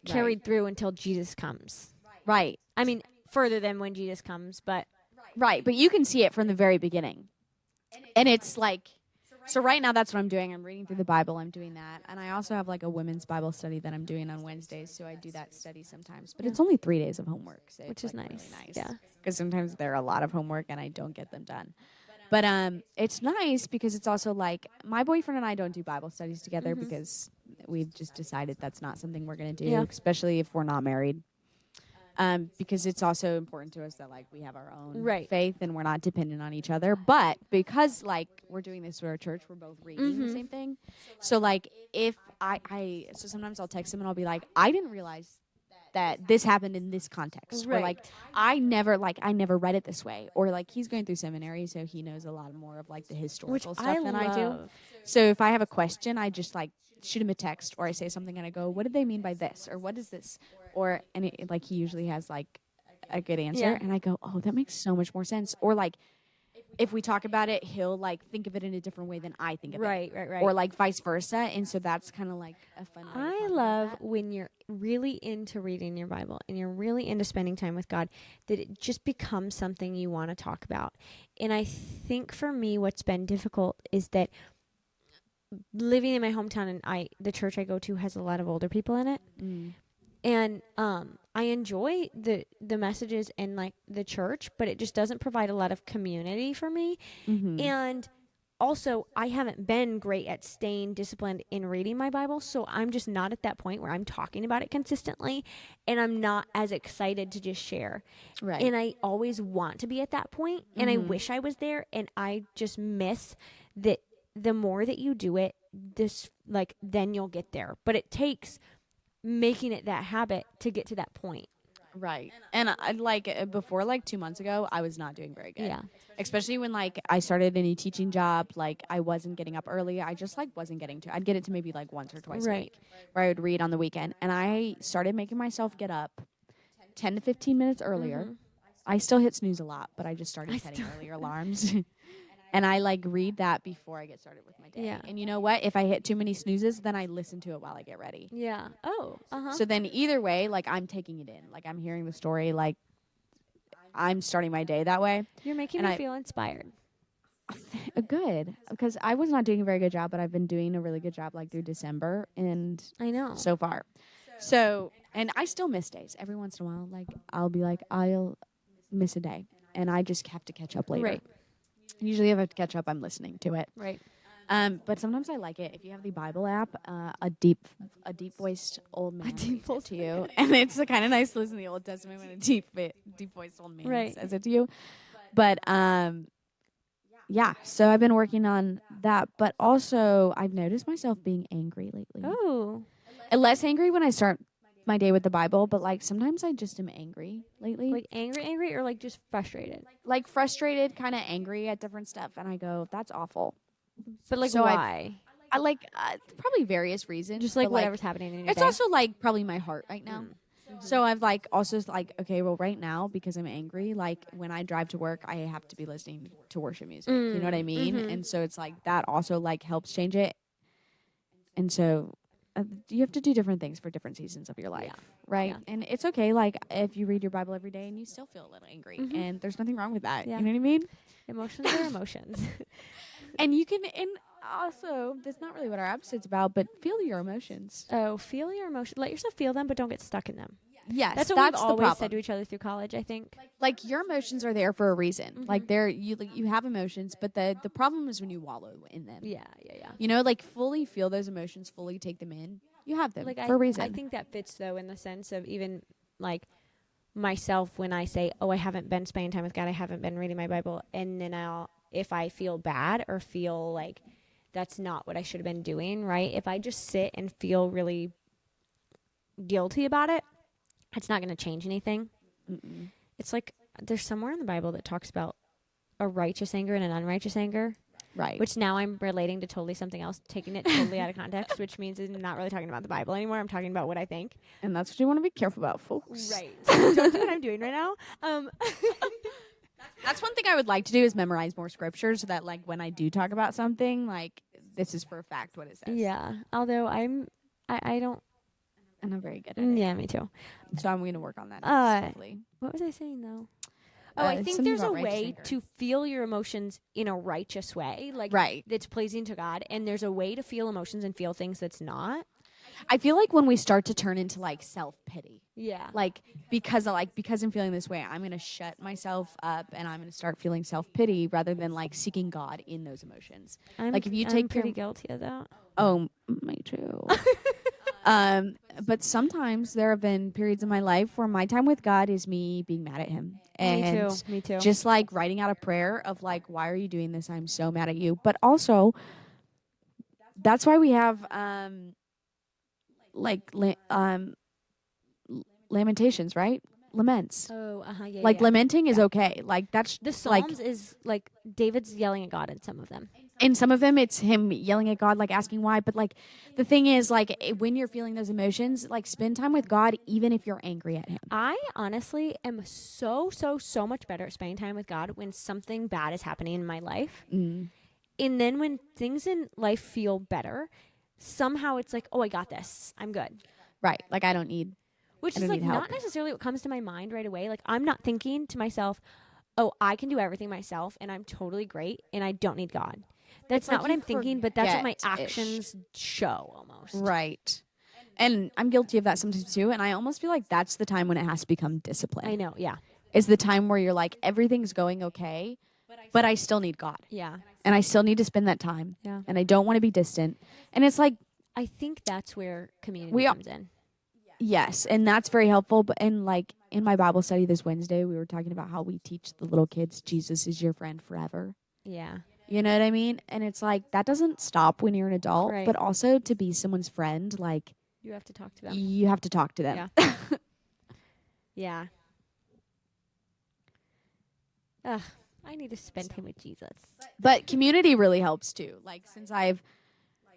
[SPEAKER 3] carried through until Jesus comes.
[SPEAKER 1] Right.
[SPEAKER 3] I mean, further than when Jesus comes, but
[SPEAKER 1] right. But you can see it from the very beginning. And it's like, So right now that's what I'm doing. I'm reading through the Bible. I'm doing that. And I also have like a women's Bible study that I'm doing on Wednesdays. So I do that study sometimes. But it's only 3 days of homework. So
[SPEAKER 3] Which
[SPEAKER 1] it's
[SPEAKER 3] is
[SPEAKER 1] like
[SPEAKER 3] nice.
[SPEAKER 1] really nice.
[SPEAKER 3] Yeah.
[SPEAKER 1] Because sometimes there are a lot of homework and I don't get them done. But it's nice because it's also like my boyfriend and I don't do Bible studies together because we've just decided that's not something we're going to do,
[SPEAKER 3] Yeah.
[SPEAKER 1] especially if we're not married. Because it's also important to us that like we have our own
[SPEAKER 3] Right.
[SPEAKER 1] faith and we're not dependent on each other. But because like we're doing this for our church, we're both reading the same thing. So like if so sometimes I'll text him and I'll be like, I didn't realize that this happened in this context. Or
[SPEAKER 3] Right.
[SPEAKER 1] like I never read it this way. Or like he's going through seminary, so he knows a lot more of like the historical stuff than I do. So if I have a question, I just like shoot him a text or I say something and I go, what did they mean by this? Or what is this? Or, and it, like he usually has like a good answer.
[SPEAKER 3] Yeah.
[SPEAKER 1] And I go, oh, that makes so much more sense. Or like if we talk about it, he'll like think of it in a different way than I think of it.
[SPEAKER 3] Right.
[SPEAKER 1] Or like vice versa. And so that's kind of like a fun way to
[SPEAKER 3] I
[SPEAKER 1] talk
[SPEAKER 3] love
[SPEAKER 1] about that.
[SPEAKER 3] when you're really into reading your Bible and you're really into spending time with God, that it just becomes something you want to talk about. And I think for me, what's been difficult is that living in my hometown and the church I go to has a lot of older people in it. And I enjoy the messages and like the church, but it just doesn't provide a lot of community for me. And also, I haven't been great at staying disciplined in reading my Bible, so I'm just not at that point where I'm talking about it consistently, and I'm not as excited to just share.
[SPEAKER 1] Right.
[SPEAKER 3] And I always want to be at that point, and I wish I was there, and I just miss that the more that you do it, then you'll get there. But it takes making it that habit to get to that point.
[SPEAKER 1] Right. And I like before like 2 months ago, I was not doing very good.
[SPEAKER 3] Yeah.
[SPEAKER 1] Especially when like I started a new teaching job, like I wasn't getting up early. I just like wasn't getting to. I'd get it to maybe like once or twice a
[SPEAKER 3] Right.
[SPEAKER 1] week where I would read on the weekend. And I started making myself get up 10 to 15 minutes earlier. I still hit snooze a lot, but I just started setting earlier alarms. And I like read that before I get started with my day.
[SPEAKER 3] Yeah.
[SPEAKER 1] And you know what? If I hit too many snoozes, then I listen to it while I get ready.
[SPEAKER 3] Yeah. Oh.
[SPEAKER 1] So then either way, like I'm taking it in. Like I'm hearing the story, like I'm starting my day that way.
[SPEAKER 3] You're making
[SPEAKER 1] And
[SPEAKER 3] me
[SPEAKER 1] I-
[SPEAKER 3] feel inspired.
[SPEAKER 1] Good. Because I was not doing a very good job, but I've been doing a really good job like through December and
[SPEAKER 3] I know.
[SPEAKER 1] so far. So, and I still miss days every once in a while. Like I'll be like, I'll miss a day and I just have to catch up later.
[SPEAKER 3] Right.
[SPEAKER 1] Usually if I have to catch up, I'm listening to it.
[SPEAKER 3] Right.
[SPEAKER 1] But sometimes I like it. If you have the Bible app, a deep voiced old man reads it to you, and it's kind of nice to listen to the Old Testament when a deep voiced old man
[SPEAKER 3] Right.
[SPEAKER 1] says it to you. But yeah. So I've been working on that, but also I've noticed myself being angry lately.
[SPEAKER 3] Oh.
[SPEAKER 1] Less angry when I start my day with the Bible, but like sometimes I just am angry lately.
[SPEAKER 3] Like angry, or like just frustrated?
[SPEAKER 1] Like frustrated, kind of angry at different stuff, and I go, "That's awful."
[SPEAKER 3] But like
[SPEAKER 1] So
[SPEAKER 3] why?
[SPEAKER 1] I like probably various reasons.
[SPEAKER 3] Just like
[SPEAKER 1] but,
[SPEAKER 3] whatever's happening in your
[SPEAKER 1] It's
[SPEAKER 3] day.
[SPEAKER 1] also like probably my heart right now. So I've like also like, okay, well right now because I'm angry, like when I drive to work, I have to be listening to worship music. You know what I mean? And so it's like that also like helps change it. And so you have to do different things for different seasons of your life, right?
[SPEAKER 3] Yeah.
[SPEAKER 1] And it's okay like if you read your Bible every day and you still feel a little angry and there's nothing wrong with that.
[SPEAKER 3] Yeah.
[SPEAKER 1] You know what I mean?
[SPEAKER 3] Emotions are emotions.
[SPEAKER 1] And you can, and also, that's not really what our episode's about, but feel your emotions.
[SPEAKER 3] Oh, feel your emotions. Let yourself feel them, but don't get stuck in them.
[SPEAKER 1] Yes,
[SPEAKER 3] That's what
[SPEAKER 1] that's
[SPEAKER 3] we've
[SPEAKER 1] the
[SPEAKER 3] always
[SPEAKER 1] problem.
[SPEAKER 3] said to each other through college, I think.
[SPEAKER 1] Like your emotions are there for a reason. Like you have emotions, but the problem is when you wallow in them.
[SPEAKER 3] Yeah.
[SPEAKER 1] You know, like fully feel those emotions, fully take them in. You have them
[SPEAKER 3] Like
[SPEAKER 1] for a reason.
[SPEAKER 3] I think that fits though in the sense of even like myself when I say, "Oh, I haven't been spending time with God. I haven't been reading my Bible," and then if I feel bad or feel like that's not what I should have been doing, right? If I just sit and feel really guilty about it, it's not going to change anything. It's like there's somewhere in the Bible that talks about a righteous anger and an unrighteous anger,
[SPEAKER 1] right.
[SPEAKER 3] which now I'm relating to totally something else, taking it totally out of context, which means I'm not really talking about the Bible anymore. I'm talking about what I think.
[SPEAKER 1] And that's what you want to be careful about, folks.
[SPEAKER 3] Right. So don't do what I'm doing right now.
[SPEAKER 1] That's one thing I would like to do is memorize more scripture so that like when I do talk about something, like this is for a fact what it says.
[SPEAKER 3] Yeah. Although I don't.
[SPEAKER 1] And I'm very good at it.
[SPEAKER 3] Yeah, me too.
[SPEAKER 1] So I'm going to work on that.
[SPEAKER 3] Uh,
[SPEAKER 1] hopefully.
[SPEAKER 3] What was I saying though? Oh, I think
[SPEAKER 1] something
[SPEAKER 3] there's a
[SPEAKER 1] about righteous
[SPEAKER 3] way
[SPEAKER 1] anger.
[SPEAKER 3] to feel your emotions in a righteous way, like
[SPEAKER 1] Right.
[SPEAKER 3] that's pleasing to God, and there's a way to feel emotions and feel things that's not.
[SPEAKER 1] I feel like when we start to turn into like self-pity,
[SPEAKER 3] Yeah.
[SPEAKER 1] like because I'm feeling this way, I'm gonna shut myself up and I'm gonna start feeling self-pity rather than like seeking God in those emotions. Like if you
[SPEAKER 3] I'm
[SPEAKER 1] take
[SPEAKER 3] pretty
[SPEAKER 1] your,
[SPEAKER 3] guilty of that.
[SPEAKER 1] oh, me too. But sometimes there have been periods in my life where my time with God is me being mad at him. And
[SPEAKER 3] Me too.
[SPEAKER 1] just like writing out a prayer of like, why are you doing this? I'm so mad at you. But also, that's why we have lamentations, right? Laments.
[SPEAKER 3] Oh, yeah.
[SPEAKER 1] Like
[SPEAKER 3] yeah.
[SPEAKER 1] lamenting is okay. Like that's
[SPEAKER 3] The
[SPEAKER 1] like
[SPEAKER 3] Psalms is like David's yelling at God in some of them.
[SPEAKER 1] in some of them it's him yelling at God, like asking why. But like the thing is, like when you're feeling those emotions, like spend time with God even if you're angry at him.
[SPEAKER 3] I honestly am so much better at spending time with God when something bad is happening in my life.
[SPEAKER 1] Mm.
[SPEAKER 3] And then when things in life feel better, somehow it's like, oh, I got this. I'm good.
[SPEAKER 1] Right. Like I don't need
[SPEAKER 3] Which
[SPEAKER 1] I
[SPEAKER 3] is
[SPEAKER 1] don't
[SPEAKER 3] like
[SPEAKER 1] need help.
[SPEAKER 3] not necessarily what comes to my mind right away. Like I'm not thinking to myself, oh, I can do everything myself and I'm totally great and I don't need God. That's
[SPEAKER 1] like
[SPEAKER 3] not what
[SPEAKER 1] you
[SPEAKER 3] I'm thinking, but that's what my
[SPEAKER 1] forget-ish.
[SPEAKER 3] actions show almost.
[SPEAKER 1] Right. And I'm guilty of that sometimes too. And I almost feel like that's the time when it has to become discipline.
[SPEAKER 3] I know, yeah.
[SPEAKER 1] Is the time where you're like, everything's going okay, but I still need God.
[SPEAKER 3] Yeah.
[SPEAKER 1] And I still need to spend that time.
[SPEAKER 3] Yeah.
[SPEAKER 1] And I don't want to be distant. And it's like,
[SPEAKER 3] I think that's where community
[SPEAKER 1] We are-
[SPEAKER 3] comes in.
[SPEAKER 1] yes, and that's very helpful. But and like in my Bible study this Wednesday, we were talking about how we teach the little kids Jesus is your friend forever.
[SPEAKER 3] Yeah.
[SPEAKER 1] You know what I mean? And it's like that doesn't stop when you're an adult,
[SPEAKER 3] Right.
[SPEAKER 1] but also to be someone's friend, like
[SPEAKER 3] You have to talk to them.
[SPEAKER 1] you have to talk to them.
[SPEAKER 3] Yeah. Ugh, I need to spend time with Jesus.
[SPEAKER 1] But community really helps too. Like since I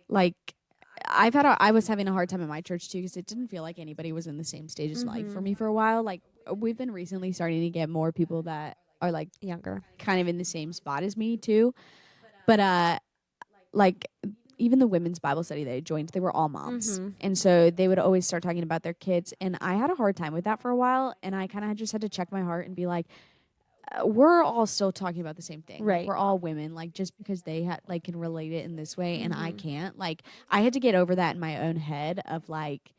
[SPEAKER 1] was having a hard time at my church too because it didn't feel like anybody was in the same stage of life for me for a while. Like we've been recently starting to get more people that are like
[SPEAKER 3] Younger.
[SPEAKER 1] kind of in the same spot as me too. But like even the women's Bible study that I joined, they were all moms. And so they would always start talking about their kids. And I had a hard time with that for a while. And I kind of just had to check my heart and be like, we're all still talking about the same thing.
[SPEAKER 3] Right.
[SPEAKER 1] Like, we're all women. Like, just because they like can relate it in this way and I can't. Like, I had to get over that in my own head of like,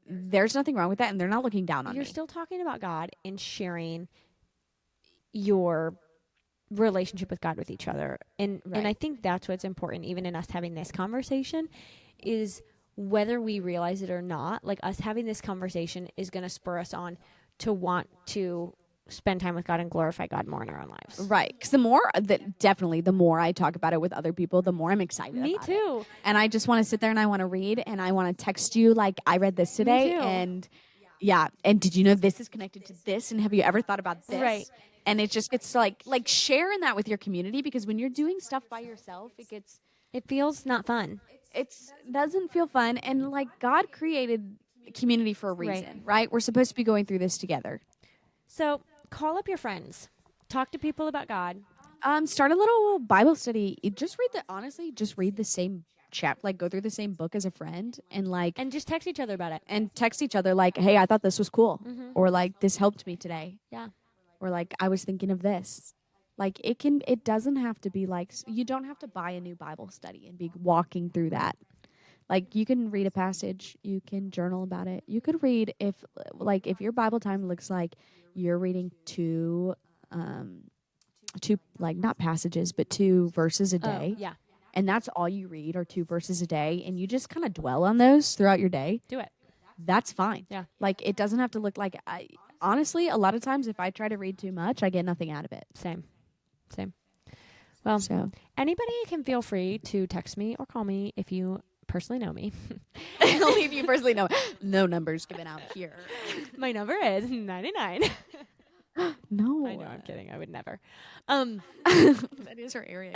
[SPEAKER 1] there's nothing wrong with that, and they're not looking down on
[SPEAKER 3] You're
[SPEAKER 1] me.
[SPEAKER 3] still talking about God and sharing your relationship with God with each other. And
[SPEAKER 1] Right.
[SPEAKER 3] I think that's what's important even in us having this conversation is whether we realize it or not, like us having this conversation is going to spur us on to want to spend time with God and glorify God more in our own lives.
[SPEAKER 1] Right. Because the more I talk about it with other people, the more I'm excited
[SPEAKER 3] Me
[SPEAKER 1] about it.
[SPEAKER 3] too.
[SPEAKER 1] And I just want to sit there and I want to read and I want to text you like, I read this today.
[SPEAKER 3] too.
[SPEAKER 1] And yeah. And did you know this is connected to this? And have you ever thought about this?
[SPEAKER 3] Right.
[SPEAKER 1] And it just gets like sharing that with your community, because when you're doing stuff by yourself,
[SPEAKER 3] It feels not fun.
[SPEAKER 1] it doesn't feel fun. And like God created community for a reason, right? We're supposed to be going through this together.
[SPEAKER 3] So call up your friends. Talk to people about God.
[SPEAKER 1] Start a little Bible study. Just read the same like go through the same book as a friend and like
[SPEAKER 3] And just text each other about it.
[SPEAKER 1] and text each other like, hey, I thought this was cool. Or like, this helped me today.
[SPEAKER 3] Yeah.
[SPEAKER 1] Or like, I was thinking of this. Like it doesn't have to be like, you don't have to buy a new Bible study and be walking through that. Like you can read a passage, you can journal about it. You could read if your Bible time looks like you're reading two like not passages, but 2 verses a day.
[SPEAKER 3] Oh, yeah.
[SPEAKER 1] And that's all you read are 2 verses a day. And you just kind of dwell on those throughout your day.
[SPEAKER 3] Do it.
[SPEAKER 1] That's fine.
[SPEAKER 3] Yeah.
[SPEAKER 1] Like it doesn't have to look like honestly, a lot of times if I try to read too much, I get nothing out of it.
[SPEAKER 3] Same. Well,
[SPEAKER 1] So
[SPEAKER 3] anybody can feel free to text me or call me if you personally know me.
[SPEAKER 1] only if you personally know. No numbers given out here.
[SPEAKER 3] My number is 99.
[SPEAKER 1] No.
[SPEAKER 3] I know, I'm kidding. I would never.
[SPEAKER 1] That is her area.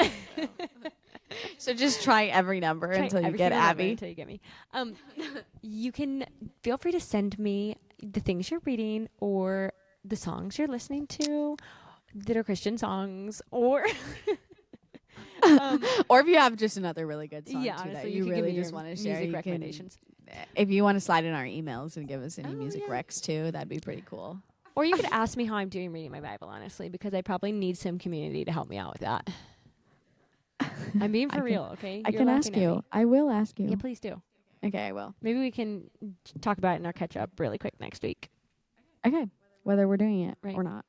[SPEAKER 1] So just try every number
[SPEAKER 3] Try
[SPEAKER 1] until you
[SPEAKER 3] every
[SPEAKER 1] get
[SPEAKER 3] single number
[SPEAKER 1] Abby.
[SPEAKER 3] Until you get me. You can feel free to send me the things you're reading or the songs you're listening to that are Christian songs, or
[SPEAKER 1] Or if you have just another really good song
[SPEAKER 3] yeah,
[SPEAKER 1] too,
[SPEAKER 3] honestly,
[SPEAKER 1] that
[SPEAKER 3] you
[SPEAKER 1] you
[SPEAKER 3] can give
[SPEAKER 1] really
[SPEAKER 3] me
[SPEAKER 1] just
[SPEAKER 3] your
[SPEAKER 1] want to share.
[SPEAKER 3] music
[SPEAKER 1] you
[SPEAKER 3] recommendations.
[SPEAKER 1] If you want to slide in our emails and give us any
[SPEAKER 3] Oh,
[SPEAKER 1] music
[SPEAKER 3] yeah.
[SPEAKER 1] recs too, that'd be pretty cool.
[SPEAKER 3] Or you could ask me how I'm doing reading my Bible, honestly, because I probably need some community to help me out with that. I'm being for real, okay?
[SPEAKER 1] I
[SPEAKER 3] You're
[SPEAKER 1] can
[SPEAKER 3] laughing
[SPEAKER 1] ask
[SPEAKER 3] at
[SPEAKER 1] you.
[SPEAKER 3] me.
[SPEAKER 1] I will ask you.
[SPEAKER 3] Yeah, please do.
[SPEAKER 1] Okay, I will.
[SPEAKER 3] Maybe we can talk about it in our catch up really quick next week.
[SPEAKER 1] Okay, whether we're doing it
[SPEAKER 3] Right.
[SPEAKER 1] or not.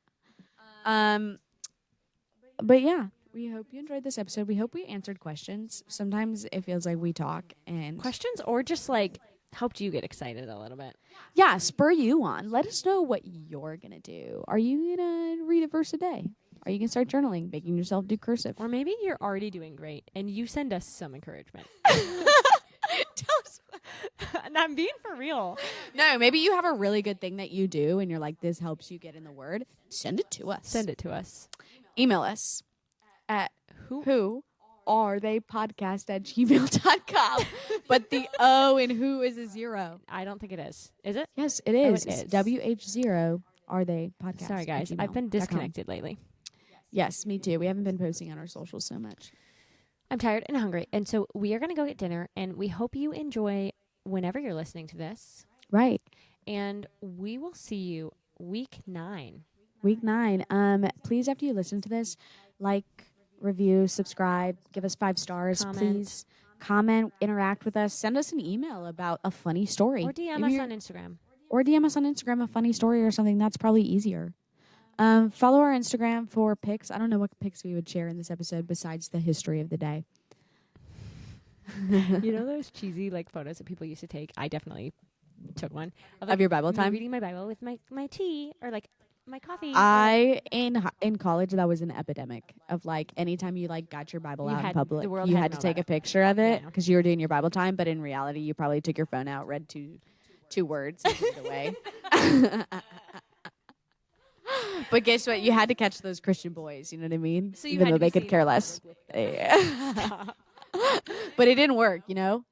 [SPEAKER 1] But yeah, we hope you enjoyed this episode. We hope we answered questions. Sometimes it feels like we talk and
[SPEAKER 3] Questions or just like helped you get excited a little bit.
[SPEAKER 1] yeah, spur you on. Let us know what you're gonna do. Are you gonna read a verse a day? Are you gonna start journaling, making yourself do cursive?
[SPEAKER 3] Or maybe you're already doing great and you send us some encouragement.
[SPEAKER 1] Tell us.
[SPEAKER 3] And I'm being for real.
[SPEAKER 1] No, maybe you have a really good thing that you do and you're like, this helps you get in the word. Send it to us.
[SPEAKER 3] Send it to us.
[SPEAKER 1] Email us at who are they podcast at gmail.com. But the O in who is a 0.
[SPEAKER 3] I don't think it is. Is it?
[SPEAKER 1] Yes, it
[SPEAKER 3] Oh,
[SPEAKER 1] is.
[SPEAKER 3] it
[SPEAKER 1] It's
[SPEAKER 3] is.
[SPEAKER 1] WH0 are they podcast.
[SPEAKER 3] Sorry,
[SPEAKER 1] at
[SPEAKER 3] guys. I've been
[SPEAKER 1] gmail.com.
[SPEAKER 3] disconnected lately.
[SPEAKER 1] Yes, me too. We haven't been posting on our socials so much.
[SPEAKER 3] I'm tired and hungry. And so we are going to go get dinner. And we hope you enjoy whenever you're listening to this.
[SPEAKER 1] Right.
[SPEAKER 3] And we will see you week 9.
[SPEAKER 1] Week 9. Please, after you listen to this, like, review, subscribe, give us 5 stars,
[SPEAKER 3] Comment.
[SPEAKER 1] please. Comment, interact with us, send us an email about a funny story.
[SPEAKER 3] Or DM
[SPEAKER 1] If
[SPEAKER 3] us
[SPEAKER 1] you're-
[SPEAKER 3] on Instagram.
[SPEAKER 1] Or DM us on Instagram a funny story or something. That's probably easier. Follow our Instagram for pics. I don't know what pics we would share in this episode besides the history of the day.
[SPEAKER 3] You know those cheesy like photos that people used to take? I definitely took one.
[SPEAKER 1] Of your Bible
[SPEAKER 3] me
[SPEAKER 1] time?
[SPEAKER 3] reading my Bible with my tea or like my coffee.
[SPEAKER 1] In college, that was an epidemic of like anytime you like got your Bible
[SPEAKER 3] You
[SPEAKER 1] out in
[SPEAKER 3] had-
[SPEAKER 1] public,
[SPEAKER 3] the world
[SPEAKER 1] you
[SPEAKER 3] had
[SPEAKER 1] had
[SPEAKER 3] to
[SPEAKER 1] to
[SPEAKER 3] know
[SPEAKER 1] take
[SPEAKER 3] about
[SPEAKER 1] a picture of it
[SPEAKER 3] Yeah.
[SPEAKER 1] because you were doing your Bible time. But in reality, you probably took your phone out, read two words, and put it away. But guess what? You had to catch those Christian boys. You know what I mean?
[SPEAKER 3] So you
[SPEAKER 1] Even
[SPEAKER 3] had
[SPEAKER 1] though
[SPEAKER 3] to be
[SPEAKER 1] they could
[SPEAKER 3] seen
[SPEAKER 1] care
[SPEAKER 3] in
[SPEAKER 1] less.
[SPEAKER 3] public with them.
[SPEAKER 1] Yeah. But it didn't work. You know.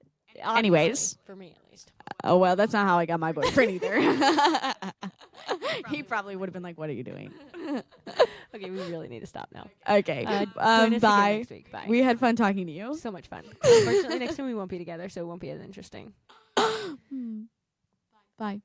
[SPEAKER 1] Anyways.
[SPEAKER 3] Obviously, for me at least.
[SPEAKER 1] Oh well, that's not how I got my boyfriend either. He probably would have been like, "What are you doing?"
[SPEAKER 3] Okay, we really need to stop now.
[SPEAKER 1] Okay.
[SPEAKER 3] Join us again
[SPEAKER 1] Bye.
[SPEAKER 3] next week. Bye.
[SPEAKER 1] We had fun talking to you.
[SPEAKER 3] So much fun. Unfortunately, next time we won't be together, so it won't be as interesting.
[SPEAKER 1] Bye.